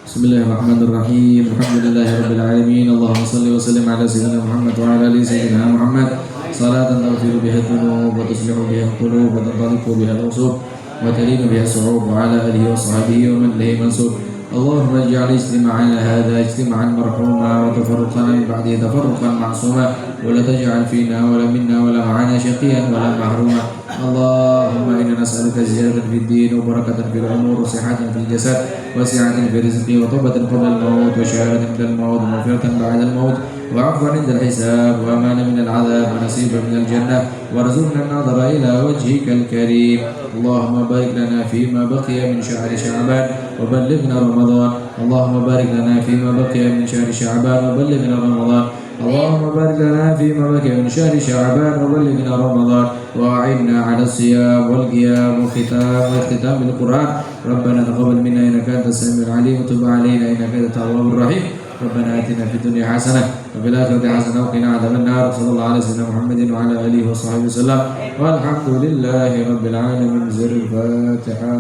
Bismillahirrahmanirrahim. Alhamdulillahirabbil alamin. Allahumma shalli wa sallim ala sayyidina Muhammad wa ala ali sayyidina Muhammad. Salatan taghfiru biha dzunub wa tuslihu biha al-qulub wa tantaliqu biha al-usub wa talinu biha as-su'ub wa ala alihi wa sahbihi wa man ilayhi mansub. اللهم اجعل اجتماعنا هذا اجتماعا مرحوما وتفرقنا من بعده تفرقا معصوما ولا تجعل فينا ولا منا ولا معنا شقيا ولا محروما. اللهم انا نسالك زيادة في الدين وبركة في الامور وصحة في الجسد وسعة في الرزق وتوبة قبل الموت وشهادة عند الموت ومغفرة بعد الموت وعفوا عند الحساب وأمانا من العذاب ونصيبا من الجنة وارزقنا النظر إلى وجهك الكريم. اللهم بارك لنا فيما بقي من شهر شعبان وبلغنا رمضان. اللهم بارك لنا فيما بقي من شهر شعبان وبلغنا رمضان. اللهم بارك لنا فيما بقي من شهر شعبان وبلغنا رمضان وأعنا على الصيام والقيام واختتام بالقرآن. ربنا تقبل منا إنك أنت السميع العليم وتب علينا إنك أنت التواب الرحيم. ربنا آتنا في الدنيا حسنة وفي الآخرة حسنة وقنا عذاب النار. صلى الله على سيدنا محمد وعلى آله وصحبه وسلم والحمد لله رب العالمين. زر الفاتحة.